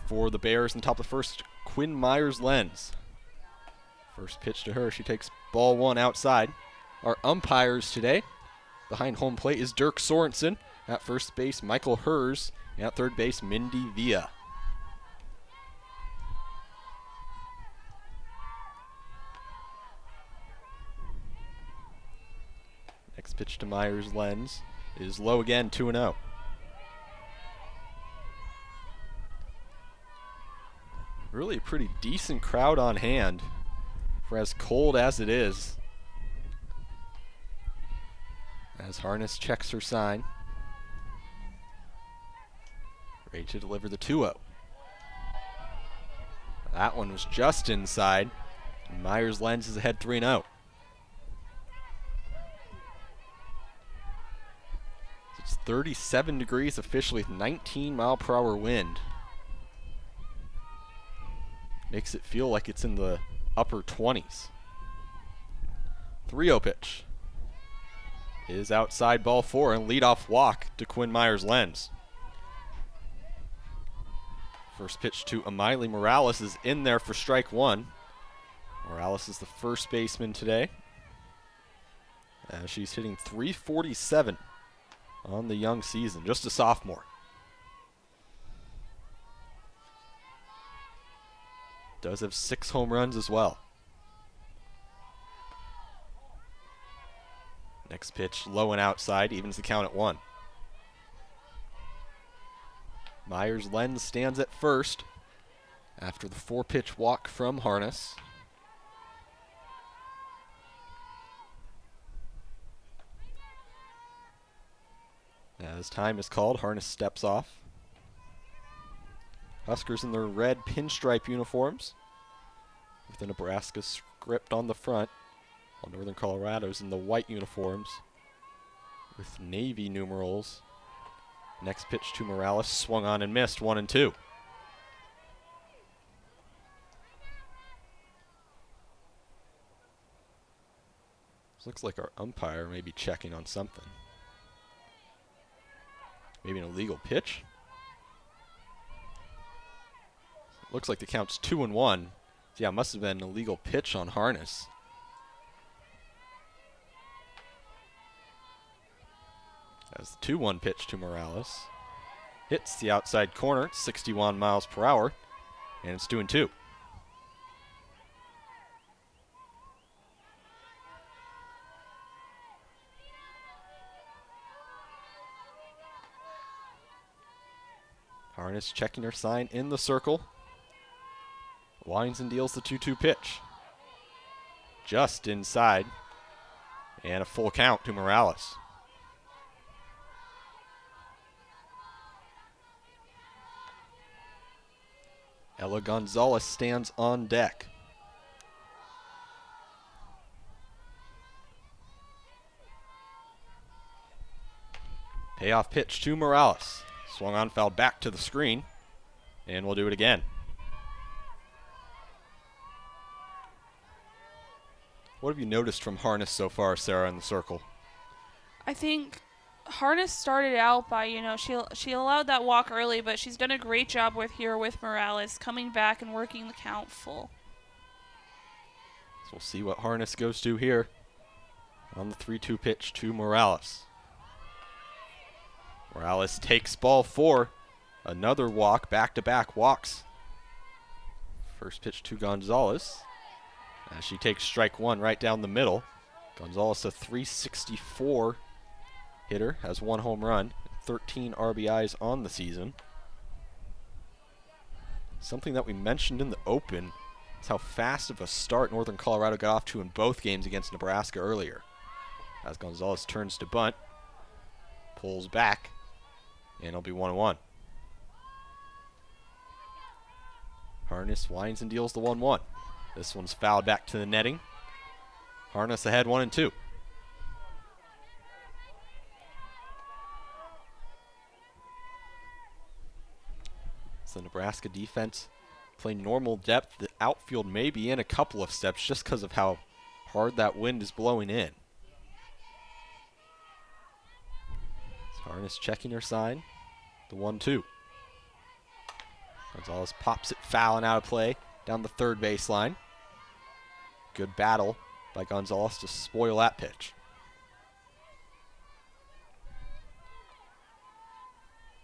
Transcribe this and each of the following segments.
for the Bears in the top of the first, Quinn Myers-Lenz. First pitch to her. She takes ball one outside. Our umpires today, behind home plate is Dirk Sorensen. At first base, Michael Hers. And at third base, Mindy Villa. Next pitch to Myers-Lenz is low again, 2-0. Really a pretty decent crowd on hand for as cold as it is. As Harness checks her sign. Ready to deliver the 2-0. That one was just inside. Myers-Lenz is ahead 3-0. It's 37 degrees officially with 19-mile-per-hour wind. Makes it feel like it's in the upper 20s. 3-0 pitch is outside, ball four, and leadoff walk to Quinn Myers-Lenz. First pitch to Amiley Morales is in there for strike one. Morales is the first baseman today. She's hitting .347 on the young season, just a sophomore. Does have 6 home runs as well. Next pitch, low and outside, evens the count at 1. Myers-Lenz stands at first after the 4-pitch walk from Harness. As time is called, Harness steps off. Huskers in their red pinstripe uniforms with the Nebraska script on the front, while Northern Colorado's in the white uniforms with Navy numerals. Next pitch to Morales, swung on and missed, 1-2. This looks like our umpire may be checking on something. Maybe an illegal pitch. Looks like the count's 2-1. So yeah, it must have been an illegal pitch on Harness. As the 2-1 pitch to Morales hits the outside corner, 61 miles per hour, and it's 2-2. Harness checking her sign in the circle. Winds and deals the 2-2 pitch. Just inside. And a full count to Morales. Ella Gonzalez stands on deck. Payoff pitch to Morales. Swung on, fouled back to the screen, and we'll do it again. What have you noticed from Harness so far, Sarah, in the circle? I think Harness started out by, she allowed that walk early, but she's done a great job with Morales, coming back and working the count full. So we'll see what Harness goes to here on the 3-2 pitch to Morales. Morales takes ball four. Another walk, back-to-back walks. First pitch to Gonzalez. As she takes strike one right down the middle. Gonzalez, a .364 hitter, has 1 home run, 13 RBIs on the season. Something that we mentioned in the open is how fast of a start Northern Colorado got off to in both games against Nebraska earlier. As Gonzalez turns to bunt, pulls back, and it'll be 1-1. Harness winds and deals the 1-1. This one's fouled back to the netting. Harness ahead 1-2. So the Nebraska defense playing normal depth. The outfield may be in a couple of steps just because of how hard that wind is blowing in. Harness checking her sign. The 1-2. Gonzalez pops it foul and out of play down the third baseline. Good battle by Gonzalez to spoil that pitch.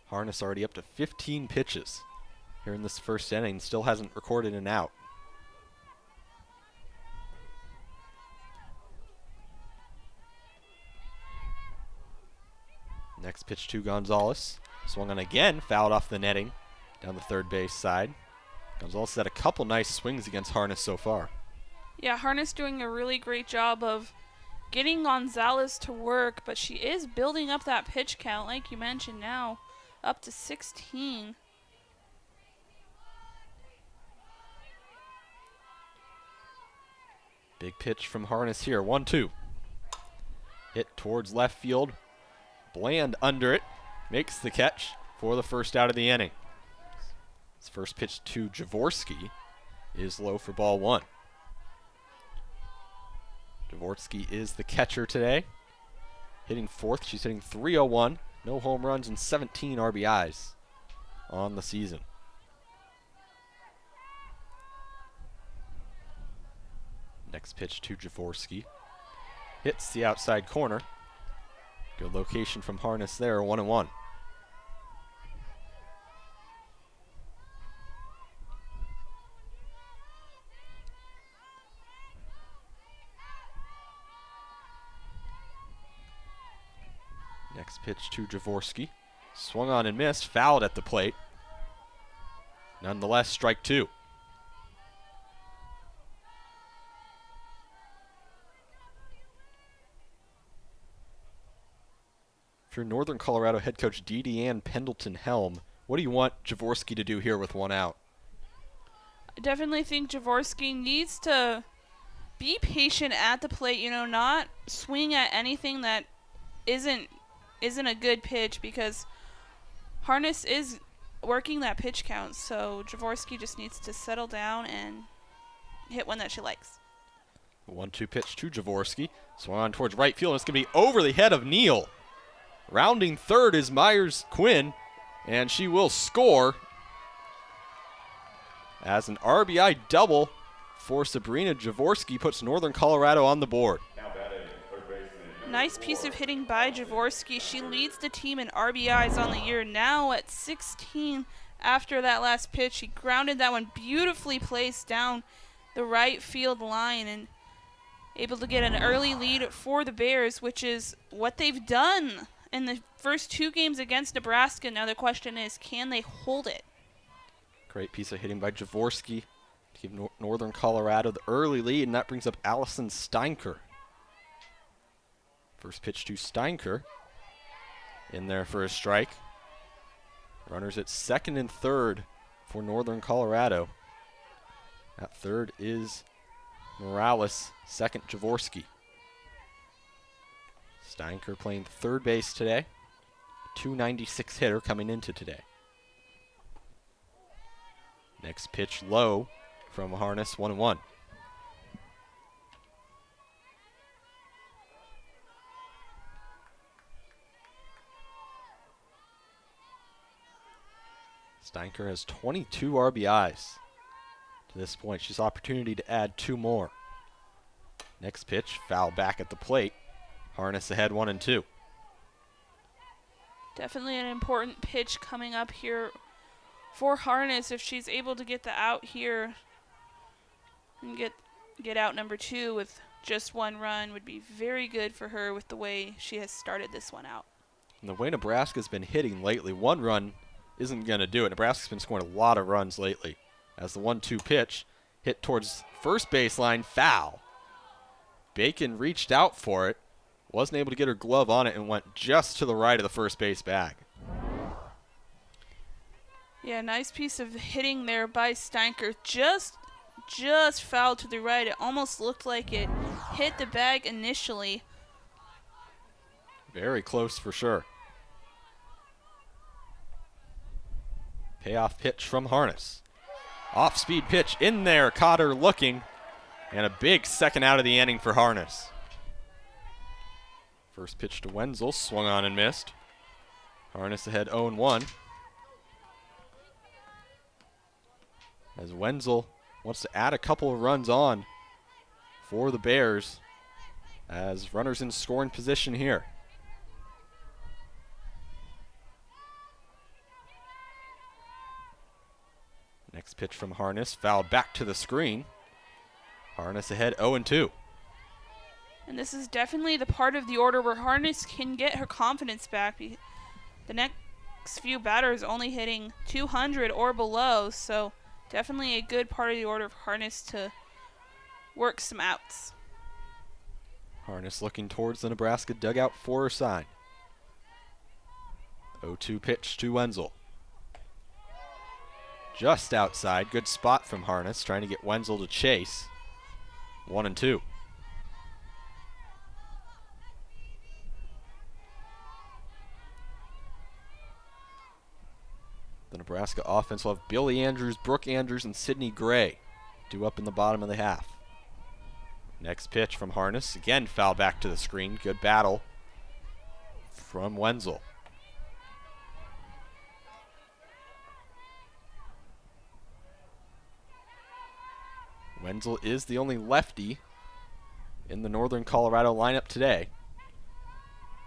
Harness already up to 15 pitches here in this first inning. Still hasn't recorded an out. Next pitch to Gonzalez. Swung on again, fouled off the netting down the third base side. Gonzalez had a couple nice swings against Harness so far. Yeah, Harness doing a really great job of getting Gonzalez to work, but she is building up that pitch count, like you mentioned, now up to 16. Big pitch from Harness here. 1-2. Hit towards left field. Bland under it. Makes the catch for the first out of the inning. His first pitch to Jaworski is low for ball one. Jaworski is the catcher today. Hitting fourth. She's hitting .301. No home runs and 17 RBIs on the season. Next pitch to Jaworski. Hits the outside corner. Good location from Harness there, 1-1. Next pitch to Jaworski. Swung on and missed, fouled at the plate. Nonetheless, strike two. If you're Northern Colorado head coach Deanne Pendleton-Helm, what do you want Jaworski to do here with one out? I definitely think Jaworski needs to be patient at the plate, not swing at anything that isn't a good pitch, because Harness is working that pitch count, so Jaworski just needs to settle down and hit one that she likes. 1-2 pitch to Jaworski. Swung on towards right field, and it's going to be over the head of Neal. Rounding third is Myers-Quinn, and she will score as an RBI double for Sabrina Jaworski puts Northern Colorado on the board. Nice piece of hitting by Jaworski. She leads the team in RBIs on the year, now at 16 after that last pitch. She grounded that one beautifully placed down the right field line and able to get an early lead for the Bears, which is what they've done in the first two games against Nebraska. Now the question is, can they hold it? Great piece of hitting by Jaworski to give Northern Colorado the early lead, and that brings up Allison Steinker. First pitch to Steinker. In there for a strike. Runners at second and third for Northern Colorado. At third is Morales, second Jaworski. Steinker playing third base today. .296 hitter coming into today. Next pitch low from Harness, 1-1. Steinker has 22 RBIs to this point. She's opportunity to add two more. Next pitch, foul back at the plate. Harness ahead 1-2. Definitely an important pitch coming up here for Harness. If she's able to get the out here and get out number two with just one run, would be very good for her with the way she has started this one out. And the way Nebraska's been hitting lately, one run isn't going to do it. Nebraska's been scoring a lot of runs lately. As the 1-2 pitch hit towards first baseline, foul. Bacon reached out for it, wasn't able to get her glove on it, and went just to the right of the first base bag. Yeah, nice piece of hitting there by Steinker. Just fouled to the right. It almost looked like it hit the bag initially. Very close for sure. Payoff pitch from Harness. Off-speed pitch in there, caught her looking, and a big second out of the inning for Harness. First pitch to Wenzel, swung on and missed. Harness ahead 0-1. as Wenzel wants to add a couple of runs on for the Bears as runners in scoring position here. Next pitch from Harness, fouled back to the screen. Harness ahead 0-2. And this is definitely the part of the order where Harness can get her confidence back. The next few batters only hitting 200 or below, so definitely a good part of the order for Harness to work some outs. Harness looking towards the Nebraska dugout for her sign. 0-2 pitch to Wenzel. Just outside, good spot from Harness, trying to get Wenzel to chase. 1-2. The Nebraska offense will have Billy Andrews, Brooke Andrews, and Sydney Gray due up in the bottom of the half. Next pitch from Harness, again foul back to the screen. Good battle from Wenzel. Wenzel is the only lefty in the Northern Colorado lineup today.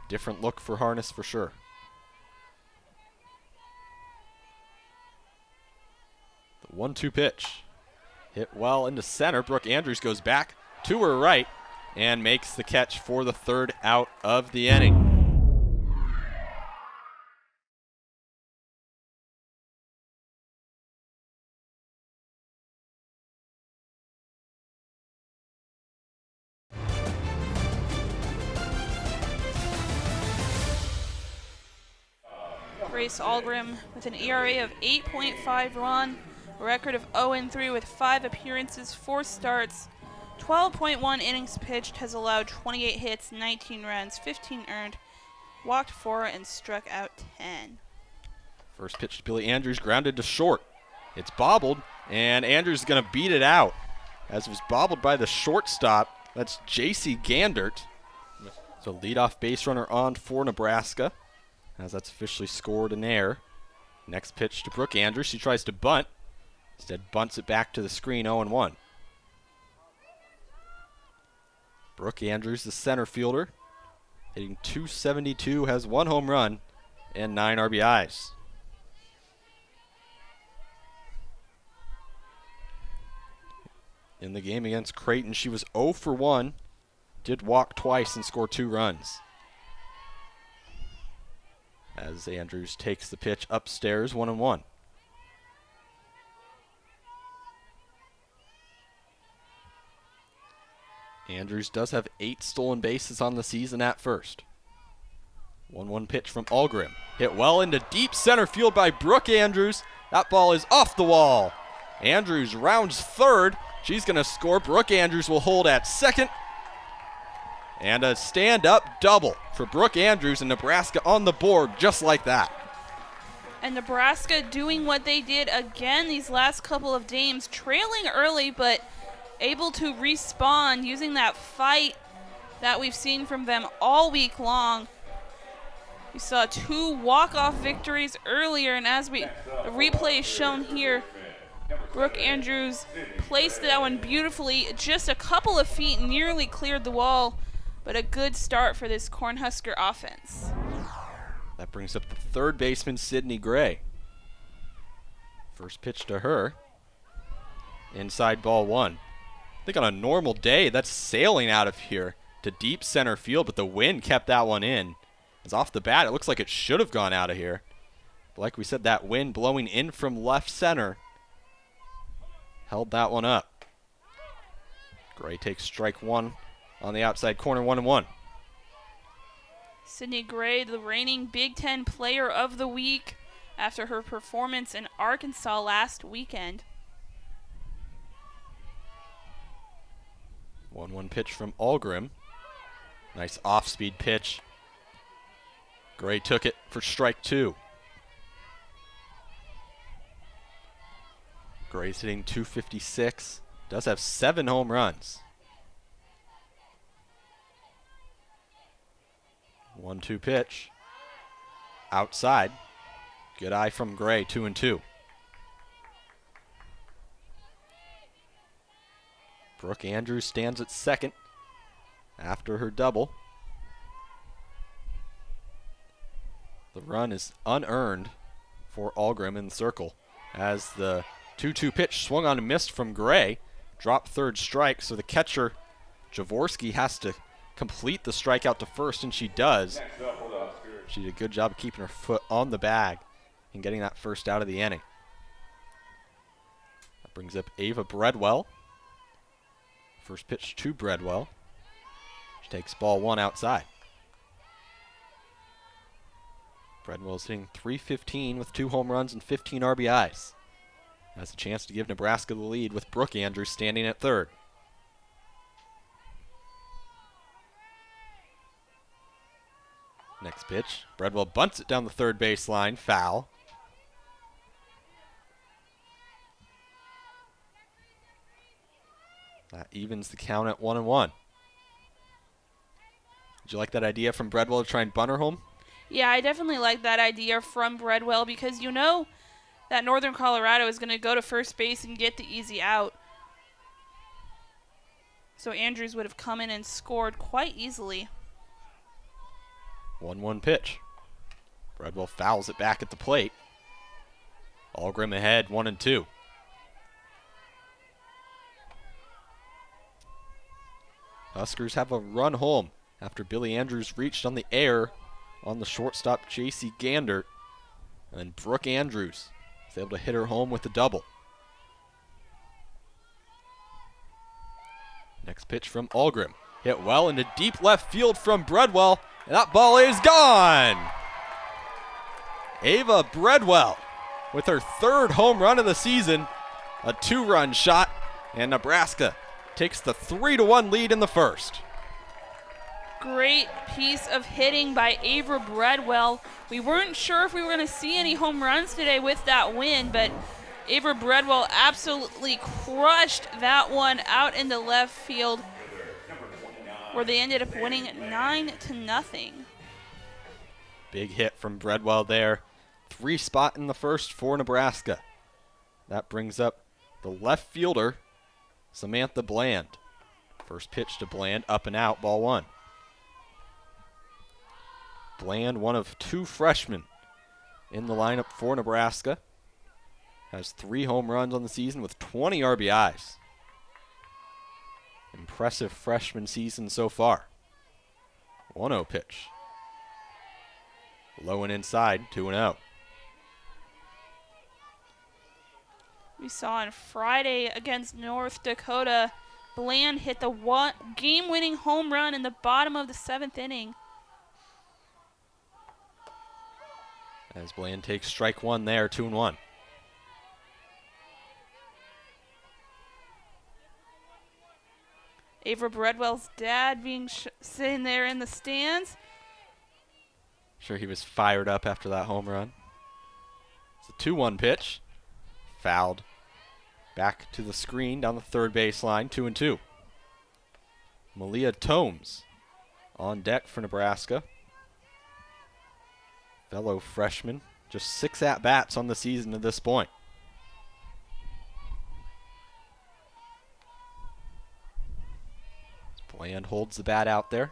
Different look for Harness for sure. The 1-2 pitch. Hit well into center. Brooke Andrews goes back to her right and makes the catch for the third out of the inning. Grace Algrim with an ERA of 8.51, a record of 0-3 with 5 appearances, 4 starts, 12.1 innings pitched, has allowed 28 hits, 19 runs, 15 earned, walked 4, and struck out 10. First pitch to Billy Andrews, grounded to short. It's bobbled, and Andrews is going to beat it out. As it was bobbled by the shortstop, that's J.C. Gandert. So leadoff base runner on for Nebraska, as that's officially scored an error. Next pitch to Brooke Andrews. She tries to bunt. Instead bunts it back to the screen, 0-1. Brooke Andrews, the center fielder, hitting .272, has 1 home run and 9 RBIs. In the game against Creighton, she was 0 for 1, did walk twice and score 2 runs. As Andrews takes the pitch upstairs, 1-1. Andrews does have 8 stolen bases on the season at first. 1-1 pitch from Algrim. Hit well into deep center field by Brooke Andrews. That ball is off the wall. Andrews rounds third. She's going to score. Brooke Andrews will hold at second. And a stand-up double for Brooke Andrews, and Nebraska on the board just like that. And Nebraska doing what they did again these last couple of games, trailing early but able to respawn using that fight that we've seen from them all week long. We saw 2 walk-off victories earlier, and as the replay is shown here, Brooke Andrews placed that one beautifully, just a couple of feet, nearly cleared the wall. But a good start for this Cornhusker offense. That brings up the third baseman, Sydney Gray. First pitch to her. Inside ball 1. I think on a normal day, that's sailing out of here to deep center field, but the wind kept that one in. It's off the bat. It looks like it should have gone out of here. But like we said, that wind blowing in from left center held that one up. Gray takes strike 1. On the outside corner, 1-1. Sydney Gray, the reigning Big Ten Player of the Week after her performance in Arkansas last weekend. 1-1 pitch from Algrim. Nice off-speed pitch. Gray took it for strike 2. Gray's hitting .256. Does have 7 home runs. 1-2 pitch. Outside. Good eye from Gray, 2-2. Brooke Andrews stands at second after her double. The run is unearned for Algrim in the circle as the 2-2 pitch swung on and missed from Gray. Dropped third strike, so the catcher, Jaworski, has to complete the strikeout to first, and she does. She did a good job of keeping her foot on the bag and getting that first out of the inning. That brings up Ava Breadwell. First pitch to Breadwell. She takes ball one outside. Breadwell's hitting .315 with 2 home runs and 15 RBIs. Has a chance to give Nebraska the lead with Brooke Andrews standing at third. Next pitch, Breadwell bunts it down the third baseline, foul. That evens the count at 1-1. Did you like that idea from Breadwell to try and bunt her home? Yeah, I definitely like that idea from Breadwell because you know that Northern Colorado is going to go to first base and get the easy out. So Andrews would have come in and scored quite easily. 1-1 pitch. Breadwell fouls it back at the plate. Algrim ahead, 1-2. Huskers have a run home after Billy Andrews reached on the air on the shortstop J.C. Gandert. And then Brooke Andrews is able to hit her home with a double. Next pitch from Algrim. Hit well into deep left field from Breadwell. And that ball is gone. Ava Breadwell with her third home run of the season. A 2-run shot. And Nebraska takes the 3-1 lead in the first. Great piece of hitting by Ava Breadwell. We weren't sure if we were going to see any home runs today with that win, but Ava Breadwell absolutely crushed that one out into left field, where they ended up winning 9-0. Big hit from Breadwell there. 3 spot in the first for Nebraska. That brings up the left fielder, Samantha Bland. First pitch to Bland, up and out, ball 1. Bland, one of 2 freshmen in the lineup for Nebraska. Has 3 home runs on the season with 20 RBIs. Impressive freshman season so far. 1-0 pitch. Low and inside, 2-0. We saw on Friday against North Dakota, Bland hit the game-winning home run in the bottom of the 7th inning. As Bland takes strike 1 there, 2-1. Ava Breadwell's dad being sitting there in the stands. Sure, he was fired up after that home run. It's a 2-1 pitch. Fouled. Back to the screen down the third baseline, 2-2. Malia Tomes on deck for Nebraska. Fellow freshman, just 6 at-bats on the season at this point. Bland holds the bat out there.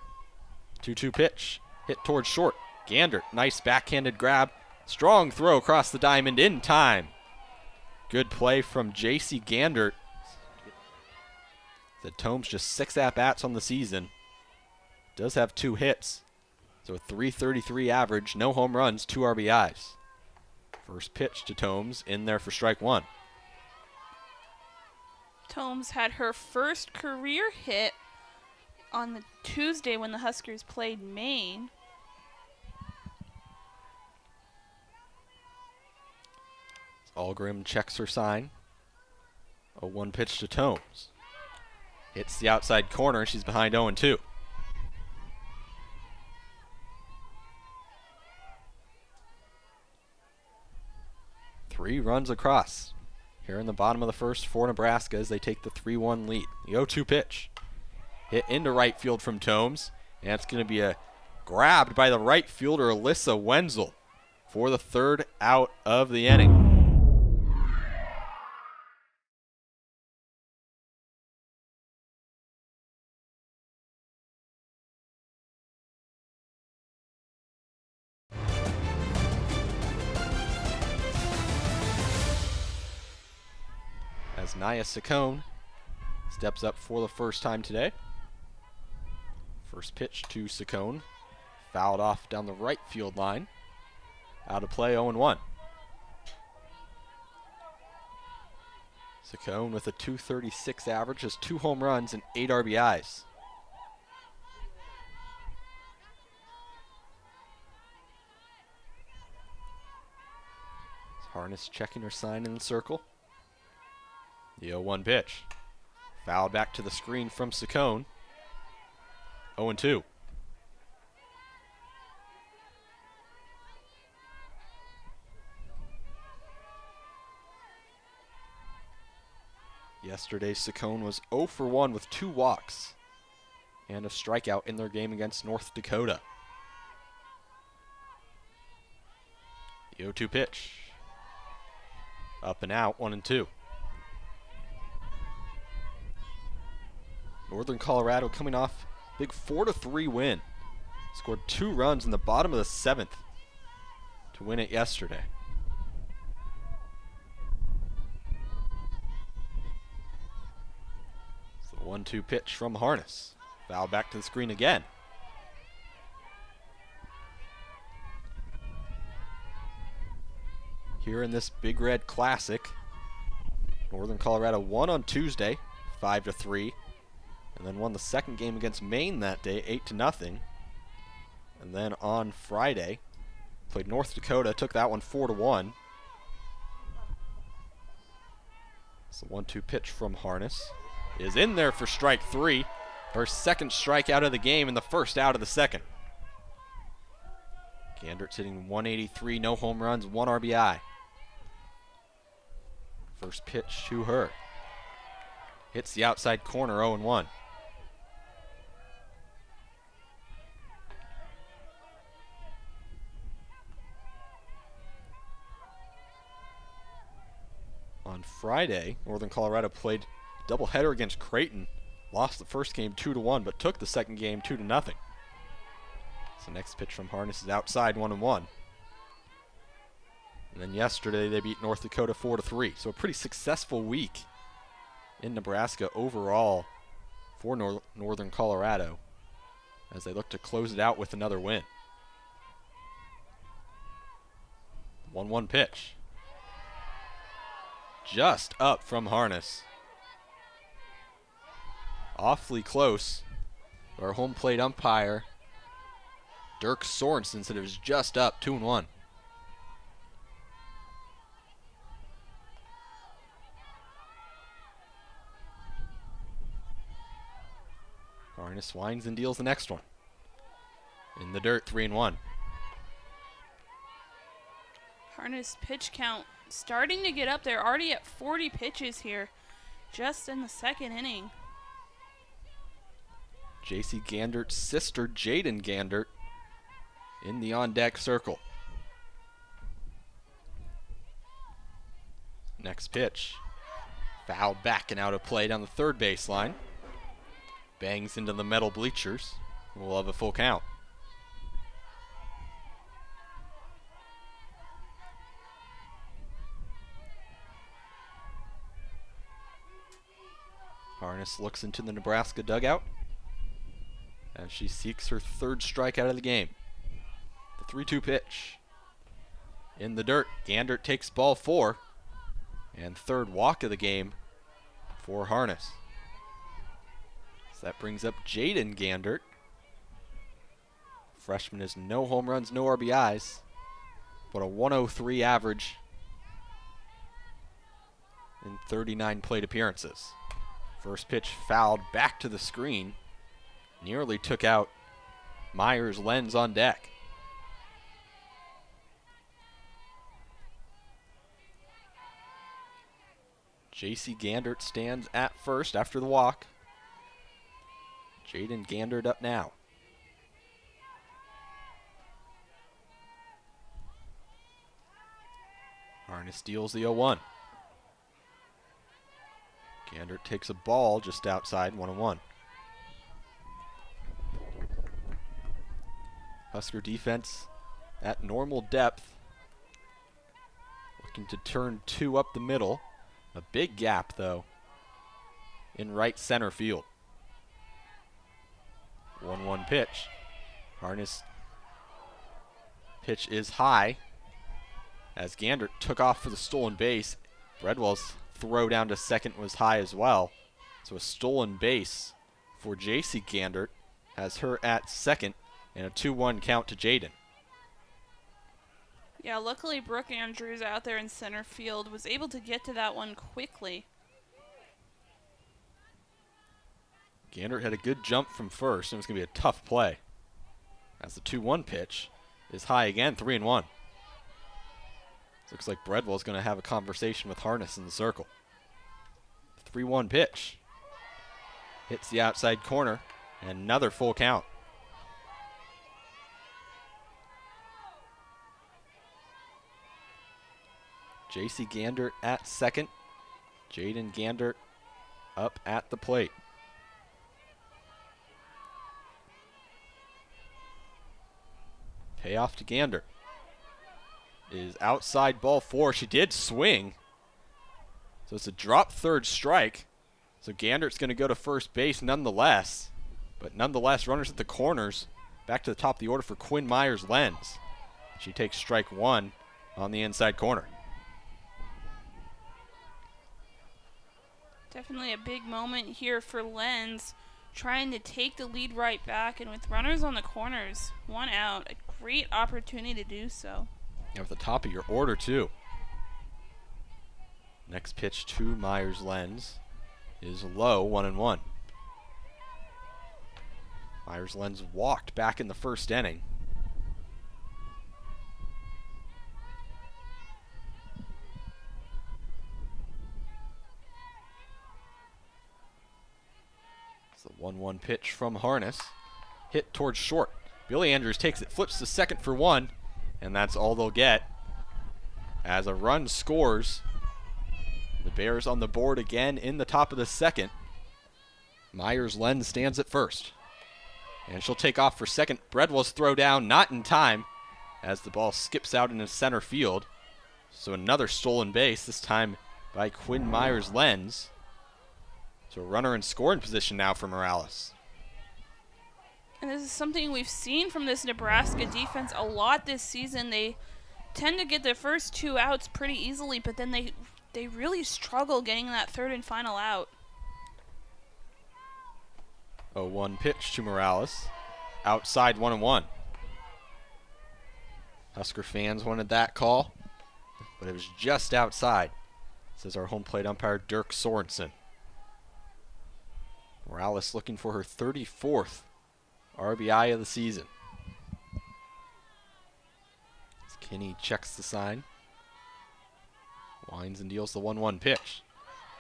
2-2 pitch, hit towards short. Gandert, nice backhanded grab. Strong throw across the diamond in time. Good play from J.C. Gandert. The Tomes just 6 at-bats on the season. Does have 2 hits. So a .333 average, no home runs, 2 RBIs. First pitch to Tomes, in there for strike 1. Tomes had her first career hit on the Tuesday when the Huskers played Maine. Algrim checks her sign. A 1 pitch to Tomes. Hits the outside corner, she's behind 0-2. Three runs across here in the bottom of the first for Nebraska as they take the 3-1 lead. The 0-2 pitch. Hit into right field from Tomes. And it's going to be grabbed by the right fielder, Alyssa Wenzel, for the 3rd out of the inning. as Naya Saccone steps up for the first time today. First pitch to Saccone, fouled off down the right field line. Out of play, 0-1. Saccone with a .236 average, has 2 home runs and 8 RBIs. Harness checking her sign in the circle. The 0-1 pitch. Fouled back to the screen from Saccone. 0-2. Yesterday, Saccone was 0 for 1 with 2 walks and a strikeout in their game against North Dakota. The 0-2 pitch. Up and out, 1-2. Northern Colorado coming off a big 4-3 win. Scored 2 runs in the bottom of the 7th to win it yesterday. It's the 1-2 pitch from Harness. Foul back to the screen again. Here in this Big Red Classic, Northern Colorado won on Tuesday, 5-3, and then won the second game against Maine that day, 8-0. And then on Friday, played North Dakota, took that one 4-1. So 1-2 pitch from Harness is in there for strike 3, her second strikeout of the game and the first out of the second. Gandert's hitting .183, no home runs, 1 RBI. First pitch to her. Hits the outside corner, 0-1. On Friday, Northern Colorado played a doubleheader against Creighton. Lost the first game 2-1, but took the second game 2-0. So next pitch from Harness is outside, 1-1. And then yesterday they beat North Dakota 4-3. So a pretty successful week in Nebraska overall for Northern Colorado as they look to close it out with another win. 1-1 pitch. Just up from Harness. Awfully close. Our home plate umpire, Dirk Sorensen, said it was just up, 2-1. Harness winds and deals the next one. In the dirt, 3-1. Harness pitch count starting to get up there, already at 40 pitches here, just in the second inning. J.C. Gandert's sister, Jaden Gandert, in the on-deck circle. Next pitch. Fouled back and out of play down the third baseline. Bangs into the metal bleachers. We'll have a full count. Harness looks into the Nebraska dugout as she seeks her third strikeout of the game. The 3-2 pitch. In the dirt, Gandert takes ball 4. And third walk of the game for Harness. So that brings up Jaden Gandert. Freshman has no home runs, no RBIs, but a 103 average in 39 plate appearances. First pitch fouled back to the screen. Nearly took out Myers' lens on deck. J.C. Gandert stands at first after the walk. Jaden Gandert up now. Harness steals the 0-1. Gandert takes a ball just outside, 1-1. Husker defense at normal depth. Looking to turn 2 up the middle. A big gap, though, in right center field. 1-1 pitch. Harness pitch is high as Gander took off for the stolen base. Bredwell's throw down to second was high as well. So a stolen base for J.C. Gander has her at second and a 2-1 count to Jaden. Yeah, luckily Brooke Andrews out there in center field was able to get to that one quickly. Gander had a good jump from first, and it was going to be a tough play. As the 2-1 pitch is high again, 3-1. Looks like Bredwell's going to have a conversation with Harness in the circle. 3-1 pitch. Hits the outside corner, and another full count. J.C. Gander at second. Jaden Gander up at the plate. Payoff to Gander is outside ball 4. She did swing. So it's a drop third strike. So Gander's going to go to first base nonetheless. But nonetheless, runners at the corners. Back to the top of the order for Quinn Myers-Lenz. She takes strike 1 on the inside corner. Definitely a big moment here for Lenz, trying to take the lead right back, and with runners on the corners, 1 out, a great opportunity to do so. And at the top of your order, too. Next pitch to Myers-Lenz is low, 1-1. Myers-Lenz walked back in the first inning. The 1-1 pitch from Harness. Hit towards short. Billy Andrews takes it, flips to second for 1, and that's all they'll get. As a run scores, the Bears on the board again in the top of the second. Myers-Lenz stands at first. And she'll take off for second. Bredwell's throw down, not in time, as the ball skips out into center field. So another stolen base, this time by Quinn Myers-Lenz. So a runner in scoring position now for Morales. And this is something we've seen from this Nebraska defense a lot this season. They tend to get their first 2 outs pretty easily, but then they really struggle getting that third and final out. 0-1 pitch to Morales. Outside 1-1. Husker fans wanted that call, but it was just outside, says our home plate umpire Dirk Sorensen. Morales looking for her 34th RBI of the season. As Kinney checks the sign. Winds and deals the 1-1 pitch.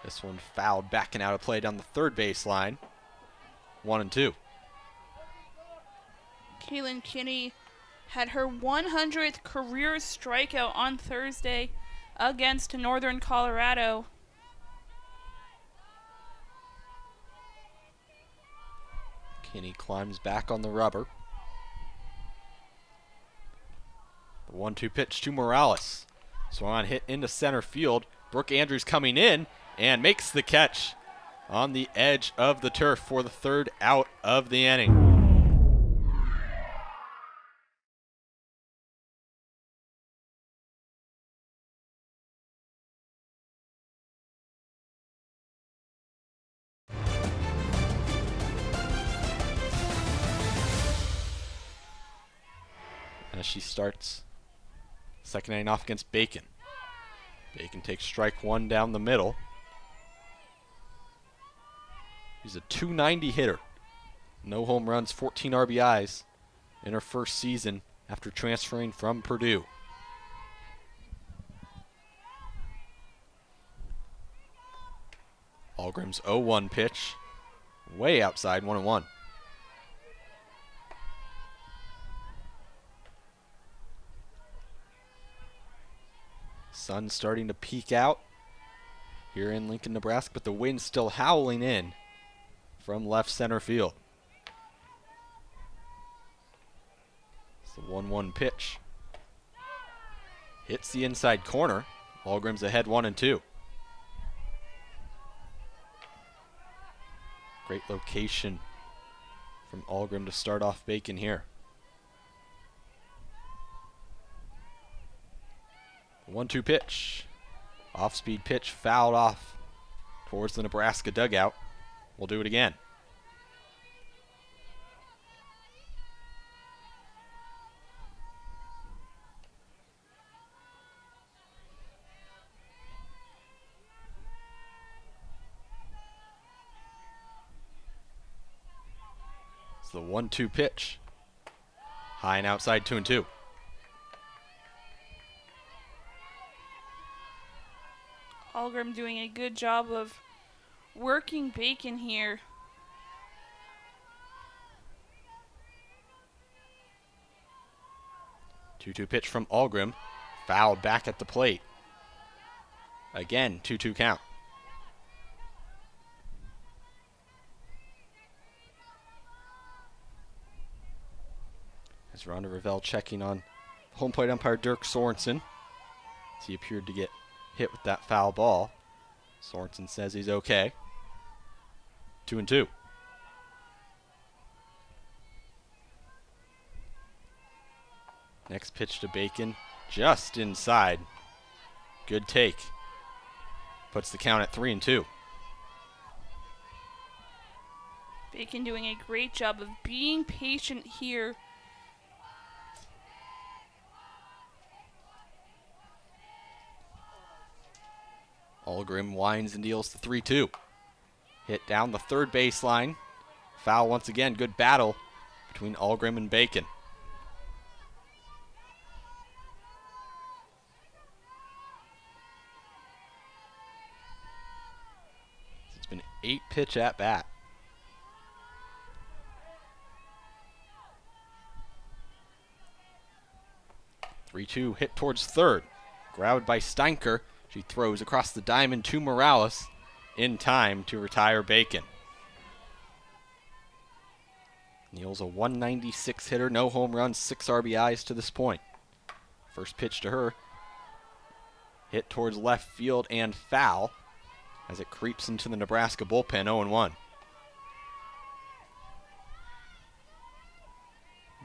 This one fouled back and out of play down the third baseline. 1-2. Kaylin Kinney had her 100th career strikeout on Thursday against Northern Colorado. Kinney climbs back on the rubber. The 1-2 pitch to Morales. Swung on, hit into center field. Brooke Andrews coming in and makes the catch on the edge of the turf for the third out of the inning. As she starts second inning off against Bacon. Bacon takes strike 1 down the middle. She's a .290 hitter. No home runs, 14 RBIs in her first season after transferring from Purdue. Algrim's 0-1 pitch, way outside, 1-1. Sun starting to peek out here in Lincoln, Nebraska, but the wind's still howling in from left center field. It's the 1-1 pitch. Hits the inside corner. Algrim's ahead 1-2. Great location from Algrim to start off Bacon here. 1-2 pitch. Off-speed pitch fouled off towards the Nebraska dugout. We'll do it again. It's the 1-2 pitch. High and outside, 2-2. Algrim doing a good job of working Bacon here. 2-2 pitch from Algrim. Fouled back at the plate. Again, 2-2 count. As Rhonda Ravel checking on home plate umpire Dirk Sorensen, as he appeared to get hit with that foul ball. Sorensen says he's okay. 2-2. Next pitch to Bacon, just inside. Good take. Puts the count at 3-2. Bacon doing a great job of being patient here. Algrim winds and deals the 3-2. Hit down the third baseline. Foul once again. Good battle between Algrim and Bacon. It's been 8-pitch at bat. (3-2) hit towards third. Grabbed by Steinker. She throws across the diamond to Morales in time to retire Bacon. Neal's a 196 hitter, no home runs, 6 RBIs to this point. First pitch to her. Hit towards left field and foul as it creeps into the Nebraska bullpen, 0-1.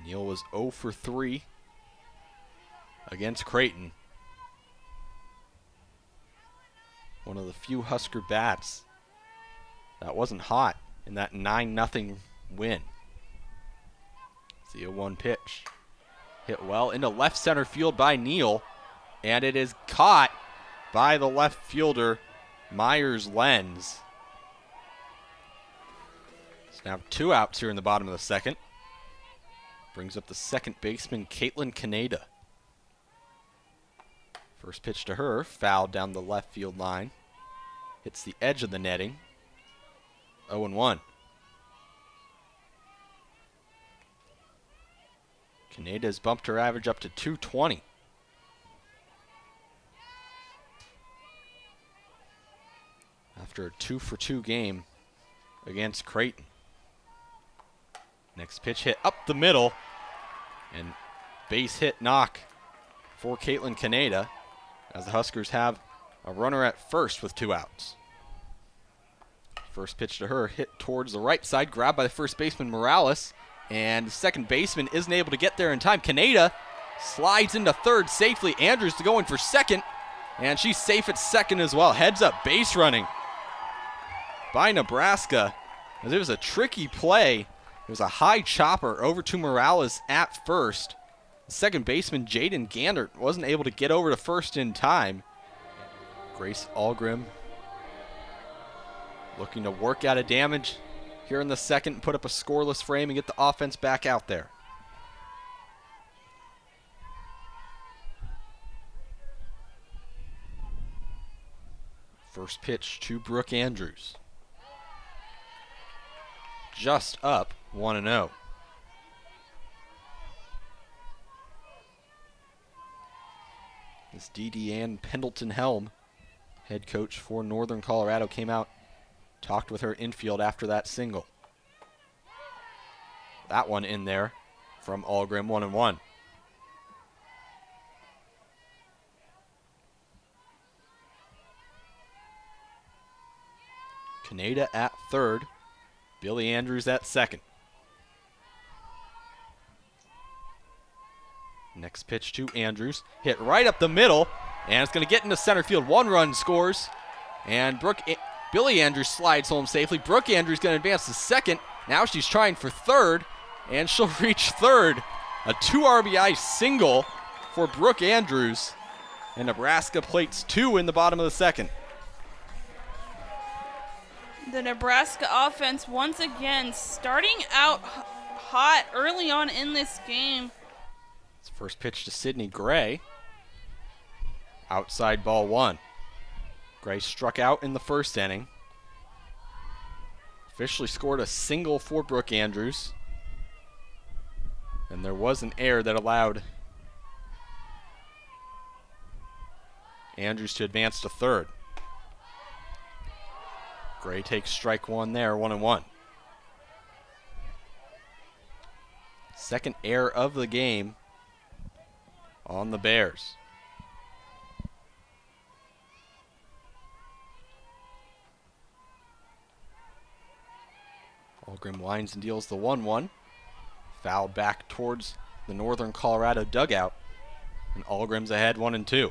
Neal was 0 for 3 against Creighton. One of the few Husker bats that wasn't hot in that 9-0 win. It's the 0-1 pitch. Hit well into left center field by Neal, and it is caught by the left fielder, Myers-Lenz. It's now 2 outs here in the bottom of the second. Brings up the second baseman, Kaylin Kaneda. First pitch to her, fouled down the left field line. Hits the edge of the netting. 0-1. Kaneda has bumped her average up to 220. After a 2-for-2 game against Creighton. Next pitch hit up the middle. And base hit knock for Kaylin Kaneda, as the Huskers have a runner at first with 2 outs. First pitch to her, hit towards the right side, grabbed by the first baseman Morales, and the second baseman isn't able to get there in time. Kaneda slides into third safely. Andrews to go in for second, and she's safe at second as well. Heads up base running by Nebraska, as it was a tricky play. It was a high chopper over to Morales at first. Second baseman Jaden Gandert wasn't able to get over to first in time. Grace Algrim looking to work out a damage here in the second and put up a scoreless frame and get the offense back out there. First pitch to Brooke Andrews. Just up 1-0. This Dee Deanne Pendleton-Helm, head coach for Northern Colorado, came out, talked with her infield after that single. That one in there from Algrim, 1-1. Kaneda at third. Billy Andrews at second. Next pitch to Andrews. Hit right up the middle, and it's going to get into center field. 1 run scores, and Billy Andrews slides home safely. Brooke Andrews going to advance to second. Now she's trying for third, and she'll reach third. A 2 RBI single for Brooke Andrews, and Nebraska plates 2 in the bottom of the second. The Nebraska offense once again starting out hot early on in this game. It's first pitch to Sydney Gray. Outside ball 1. Gray struck out in the first inning. Officially scored a single for Brooke Andrews. And there was an error that allowed Andrews to advance to third. Gray takes strike 1 there, 1-1. Second error of the game on the Bears. Algrim winds and deals the 1-1. Foul back towards the Northern Colorado dugout. And Algrim's ahead 1-2.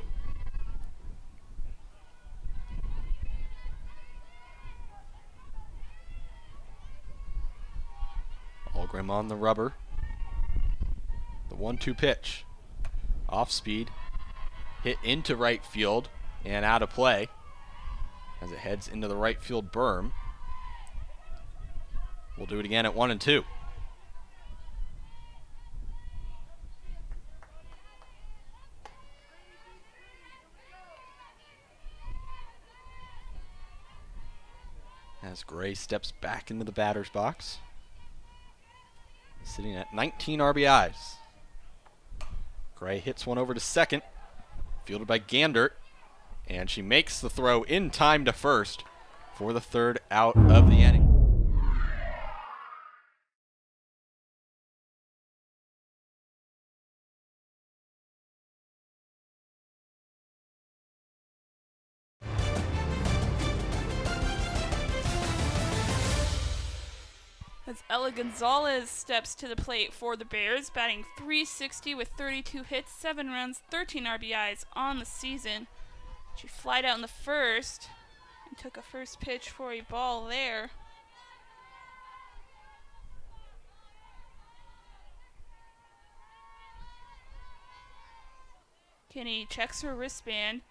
Algrim on the rubber. The 1-2 pitch. Off speed. Hit into right field and out of play as it heads into the right field berm. We'll do it again at 1-2. As Gray steps back into the batter's box. Sitting at 19 RBIs. Gray hits one over to second. Fielded by Gandert. And she makes the throw in time to first for the third out of the inning. As Ella Gonzalez steps to the plate for the Bears, batting .360 with 32 hits, 7 runs, 13 RBIs on the season. She flied out in the first and took a first pitch for a ball there. Kinney checks her wristband.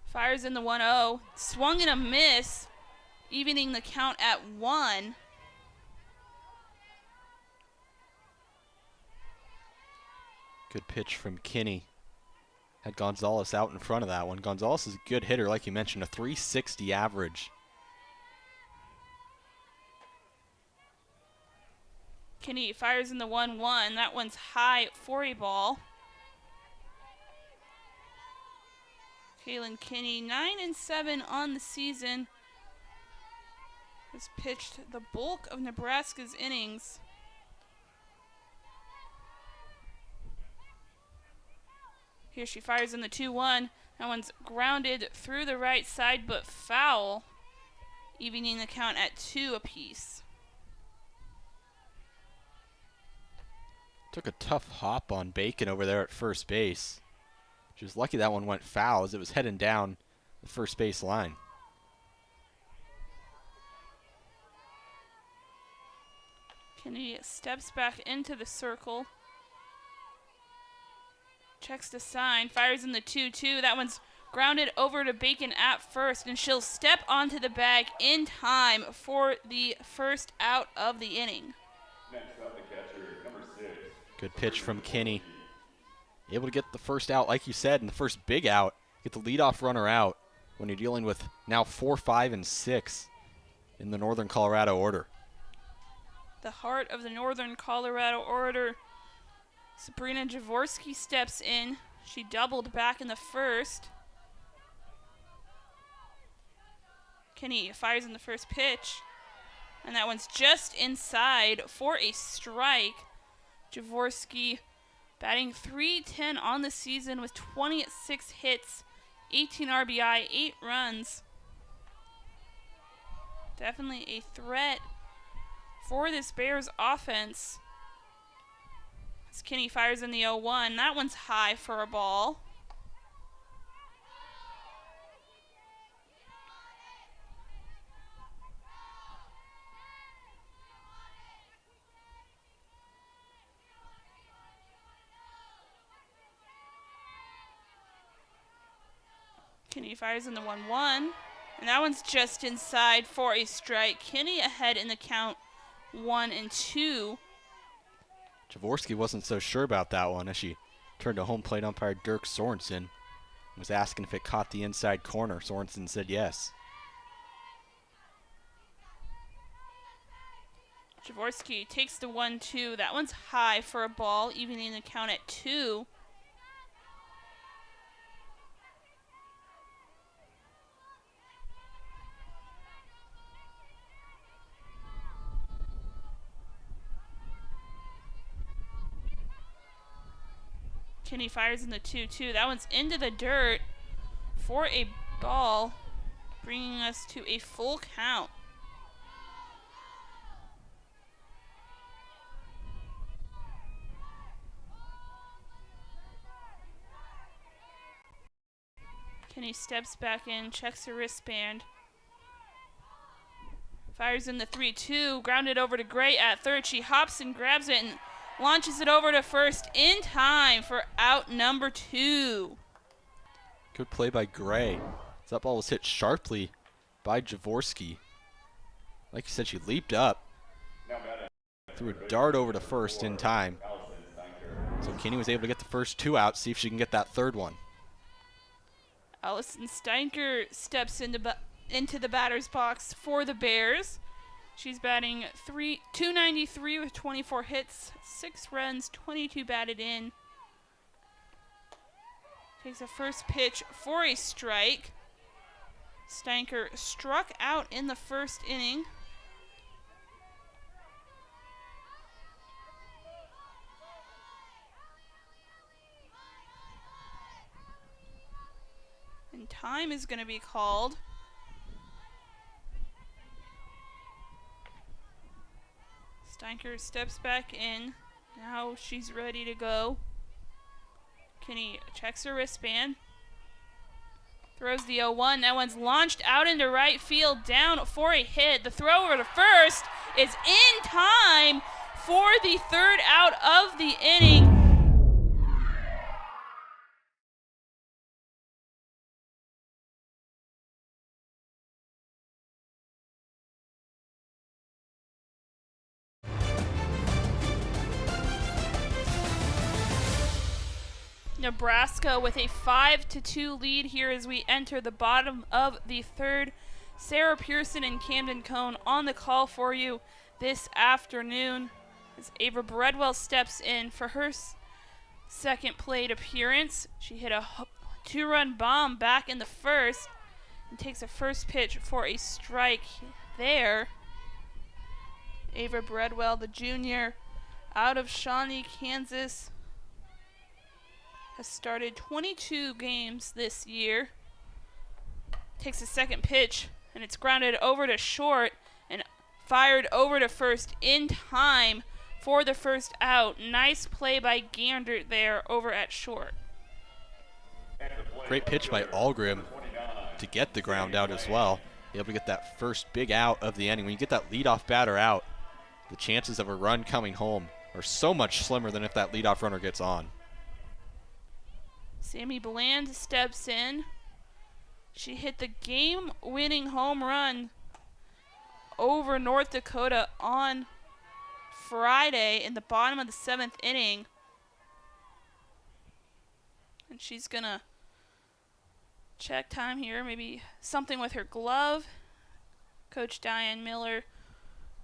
Fires in the 1-0. Swung and a miss, evening the count at 1. Good pitch from Kinney. Had Gonzalez out in front of that one. Gonzalez is a good hitter, like you mentioned, a .360 average. Kinney fires in the 1-1. That one's high for a ball. Kaylin Kinney, 9-7 on the season. Has pitched the bulk of Nebraska's innings. Here she fires in the 2-1. That one's grounded through the right side, but foul, evening the count at 2 apiece. Took a tough hop on Bacon over there at first base. She was lucky that one went foul as it was heading down the first base line. Kinney steps back into the circle. Checks the sign, fires in the 2-2. That one's grounded over to Bacon at first, and she'll step onto the bag in time for the first out of the inning. Next up, the catcher, number 6. Good pitch from Kinney. Able to get the first out, like you said, and the first big out. Get the leadoff runner out when you're dealing with now 4, 5, and 6 in the Northern Colorado order. The heart of the Northern Colorado order. Sabrina Jaworski steps in. She doubled back in the first. Kinney fires in the first pitch, and that one's just inside for a strike. Jaworski batting .310 on the season with 26 hits, 18 RBI, 8 runs. Definitely a threat for this Bears offense. As Kinney fires in the 0-1. That one's high for a ball. Kinney fires in the 1-1. And that one's just inside for a strike. Kinney ahead in the count 1-2. Jaworski wasn't so sure about that one as she turned to home plate umpire Dirk Sorensen. Was asking if it caught the inside corner. Sorensen said yes. Jaworski takes the 1-2. That one's high for a ball, evening the count at 2. Kinney fires in the 2-2. That one's into the dirt for a ball, bringing us to a full count. Kinney steps back in, checks her wristband. Fires in the 3-2, grounded over to Gray at third. She hops and grabs it and launches it over to first in time for out number 2. Good play by Gray. That ball was hit sharply by Jaworski. Like you said, she leaped up, threw a dart over to first in time. So Kinney was able to get the first 2 out, see if she can get that third one. Allison Steinker steps into the batter's box for the Bears. She's batting .293 with 24 hits, 6 runs, 22 batted in. Takes a first pitch for a strike. Steinker struck out in the first inning. And time is going to be called. Steinker steps back in. Now she's ready to go. Kinney checks her wristband. Throws the 0-1. That one's launched out into right field, down for a hit. The throw over to first is in time for the third out of the inning. Nebraska with a 5-2 lead here as we enter the bottom of the third. Sarah Pearson and Camden Cone on the call for you this afternoon as Ava Bredwell steps in for her second plate appearance. She hit a 2-run bomb back in the first and takes a first pitch for a strike there. Ava Bredwell, the junior out of Shawnee, Kansas, has started 22 games this year. Takes a second pitch, and it's grounded over to short and fired over to first in time for the first out. Nice play by Gander there over at short. Great pitch by Algrim to get the ground out as well. Be able to get that first big out of the inning. When you get that leadoff batter out, the chances of a run coming home are so much slimmer than if that leadoff runner gets on. Sammy Bland steps in. She hit the game-winning home run over North Dakota on Friday in the bottom of the 7th inning. And she's going to check time here, maybe something with her glove. Coach Diane Miller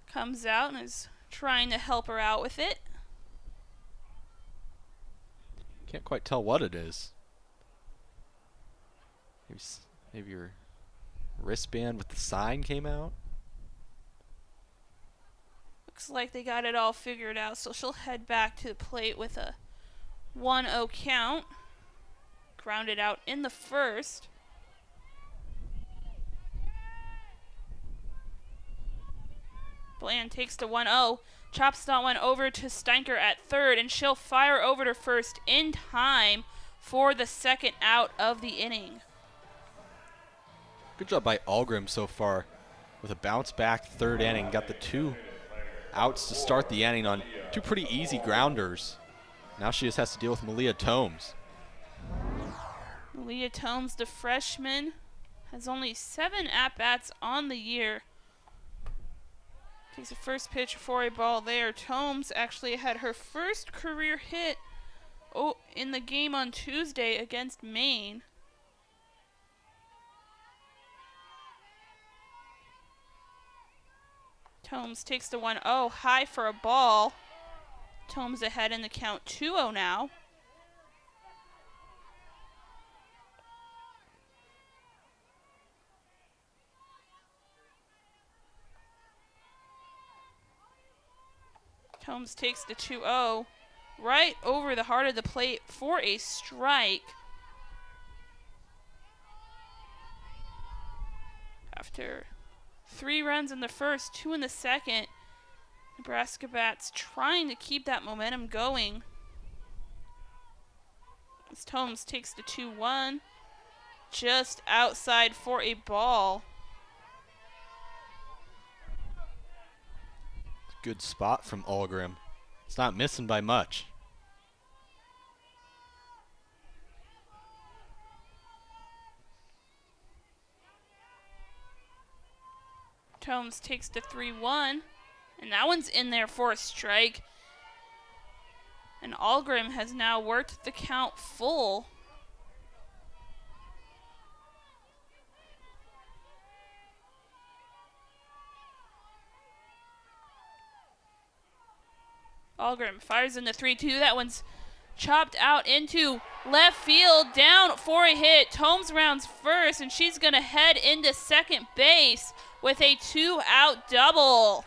comes out and is trying to help her out with it. Can't quite tell what it is. Maybe your wristband with the sign came out. Looks like they got it all figured out, so she'll head back to the plate with a 1-0 count. Grounded out in the first. Bland takes the 1-0, chops that one over to Steinker at third, and she'll fire over to first in time for the second out of the inning. Good job by Algrim so far with a bounce back third inning. Got the 2 outs to start the inning on 2 pretty easy grounders. Now she just has to deal with Malia Tomes. Malia Tomes, the freshman, has only 7 at-bats on the year. Takes the first pitch for a ball there. Tomes actually had her first career hit in the game on Tuesday against Maine. Tomes takes the 1-0, high for a ball. Tomes ahead in the count, 2-0 now. Tomes takes the 2-0 right over the heart of the plate for a strike. After 3 runs in the first, 2 in the second, Nebraska bats trying to keep that momentum going. As Tomes takes the 2-1, just outside for a ball. Good spot from Algrim. It's not missing by much. Tomes takes the 3-1, and that one's in there for a strike. And Algrim has now worked the count full. Algrim fires in the 3-2. That one's chopped out into left field, down for a hit. Tomes rounds first, and she's going to head into second base with a 2-out double.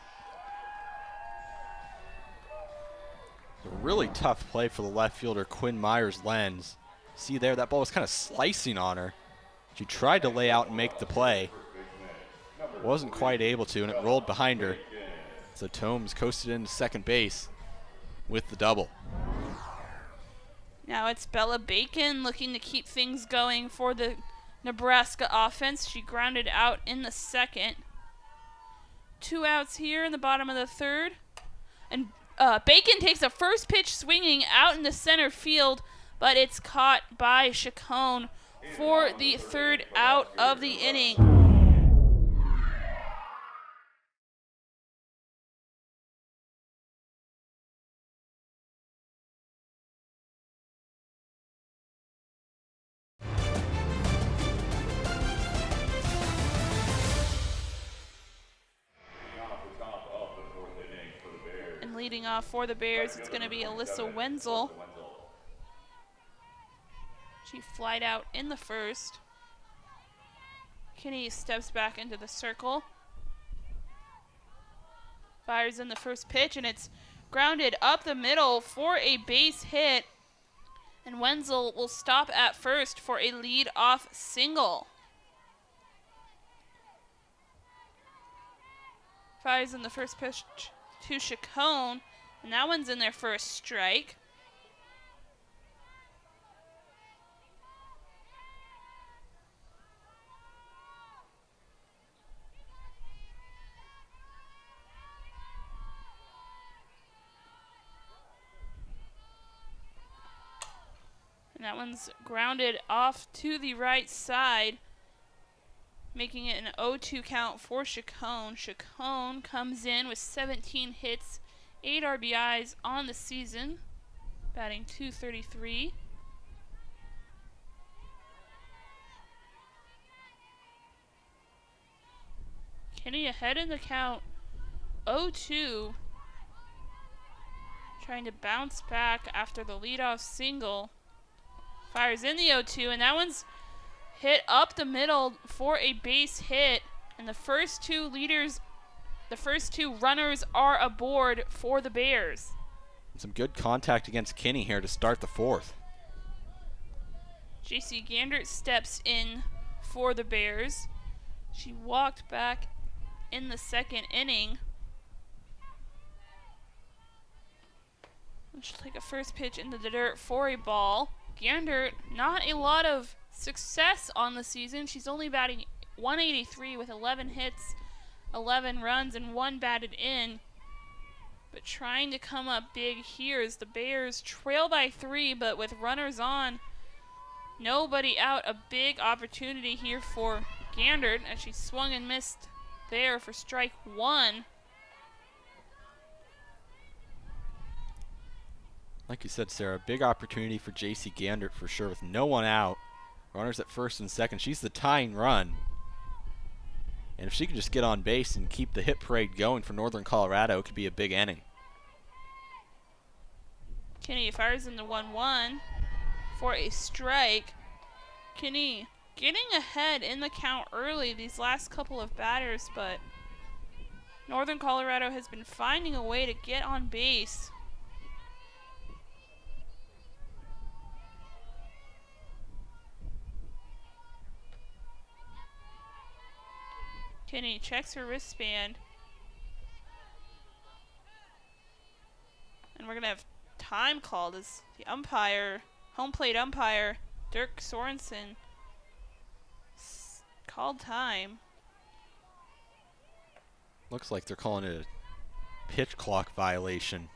A really tough play for the left fielder, Quinn Myers-Lenz. See there, that ball was kind of slicing on her. She tried to lay out and make the play. Wasn't quite able to, and it rolled behind her. So Tomes coasted into second base with the double. Now it's Bella Bacon looking to keep things going for the Nebraska offense. She grounded out in the second. 2 outs here in the bottom of the third. And Bacon takes a first pitch swinging out in the center field, but it's caught by Chacon for the third out of the inning. Leading off for the Bears, it's going to be Alyssa Wenzel. She flied out in the first. Kinney steps back into the circle. Fires in the first pitch, and it's grounded up the middle for a base hit. And Wenzel will stop at first for a lead-off single. Fires in the first pitch to Chacon, and that one's in there for a strike. And that one's grounded off to the right side, making it an 0-2 count for Chacon. Chacon comes in with 17 hits, 8 RBIs on the season, batting .233. Kinney ahead in the count, 0-2. Trying to bounce back after the leadoff single. Fires in the 0-2, and that one's hit up the middle for a base hit, and the first two runners are aboard for the Bears. Some good contact against Kinney here to start the fourth. JC Gandert steps in for the Bears. She walked back in the second inning. She'll take a first pitch into the dirt for a ball. Gander, not a lot of success on the season. She's only batting 183 with 11 hits, 11 runs, and 1 batted in. But trying to come up big here as the Bears trail by 3, but with runners on, nobody out. A big opportunity here for Gander as she swung and missed there for strike 1. Like you said, Sarah, big opportunity for JC Gandert for sure with no one out. Runners at first and second. She's the tying run. And if she can just get on base and keep the hit parade going for Northern Colorado, it could be a big inning. Kinney fires into 1-1 for a strike. Kinney getting ahead in the count early these last couple of batters, but Northern Colorado has been finding a way to get on base. Kinney checks her wristband. And we're going to have time called as the umpire, home plate umpire, Dirk Sorensen, called time. Looks like they're calling it a pitch clock violation.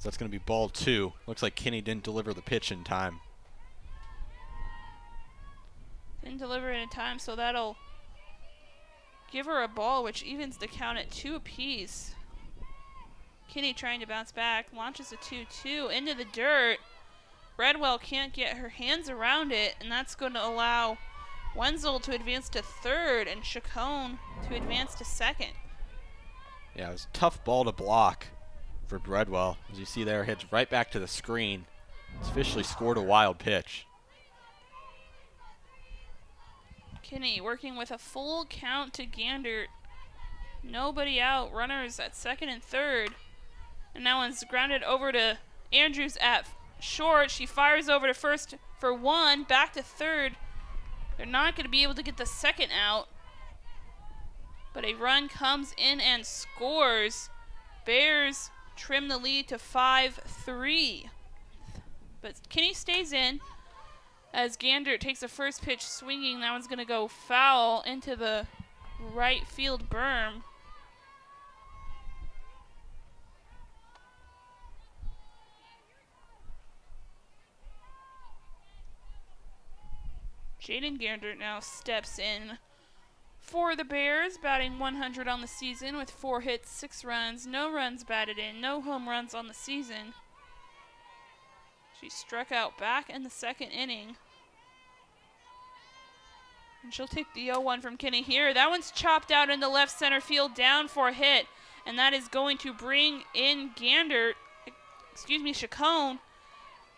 So that's going to be ball 2. Looks like Kinney didn't deliver the pitch in time. Didn't deliver it in time, so that'll give her a ball, which evens the count at 2 apiece. Kinney trying to bounce back, launches a 2-2 into the dirt. Bradwell can't get her hands around it, and that's going to allow Wenzel to advance to third and Chacon to advance to second. Yeah, it was a tough ball to block for Bradwell. As you see there, heads right back to the screen. It's officially scored a wild pitch. Kinney working with a full count to Gander. Nobody out. Runners at second and third. And that one's grounded over to Andrews at short. She fires over to first for 1. Back to third. They're not going to be able to get the second out. But a run comes in and scores. Bears trim the lead to 5-3. But Kinney stays in. As Gander takes the first pitch swinging, that one's going to go foul into the right field berm. Jaden Gander now steps in for the Bears, batting 100 on the season with 4 hits, 6 runs, no runs batted in, no home runs on the season. She struck out back in the second inning. And she'll take the 0-1 from Kinney here. That one's chopped out into left center field, down for a hit. And that is going to bring in Chacon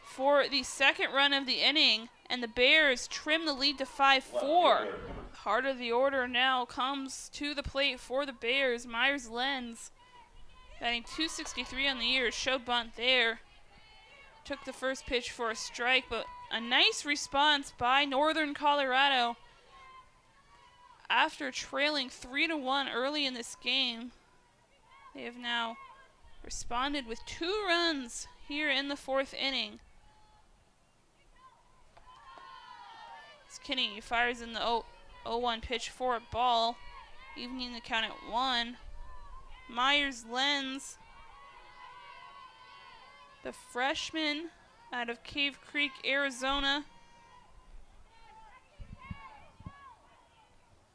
for the second run of the inning. And the Bears trim the lead to 5-4. Heart of the order now comes to the plate for the Bears. Myers-Lenz batting .263 on the year. Showed bunt there. Took the first pitch for a strike, but a nice response by Northern Colorado. After trailing 3-1 early in this game, they have now responded with 2 runs here in the 4th inning. As Kinney fires in the 0-1 pitch for a ball, evening the count at 1. Myers-Lenz, the freshman out of Cave Creek, Arizona.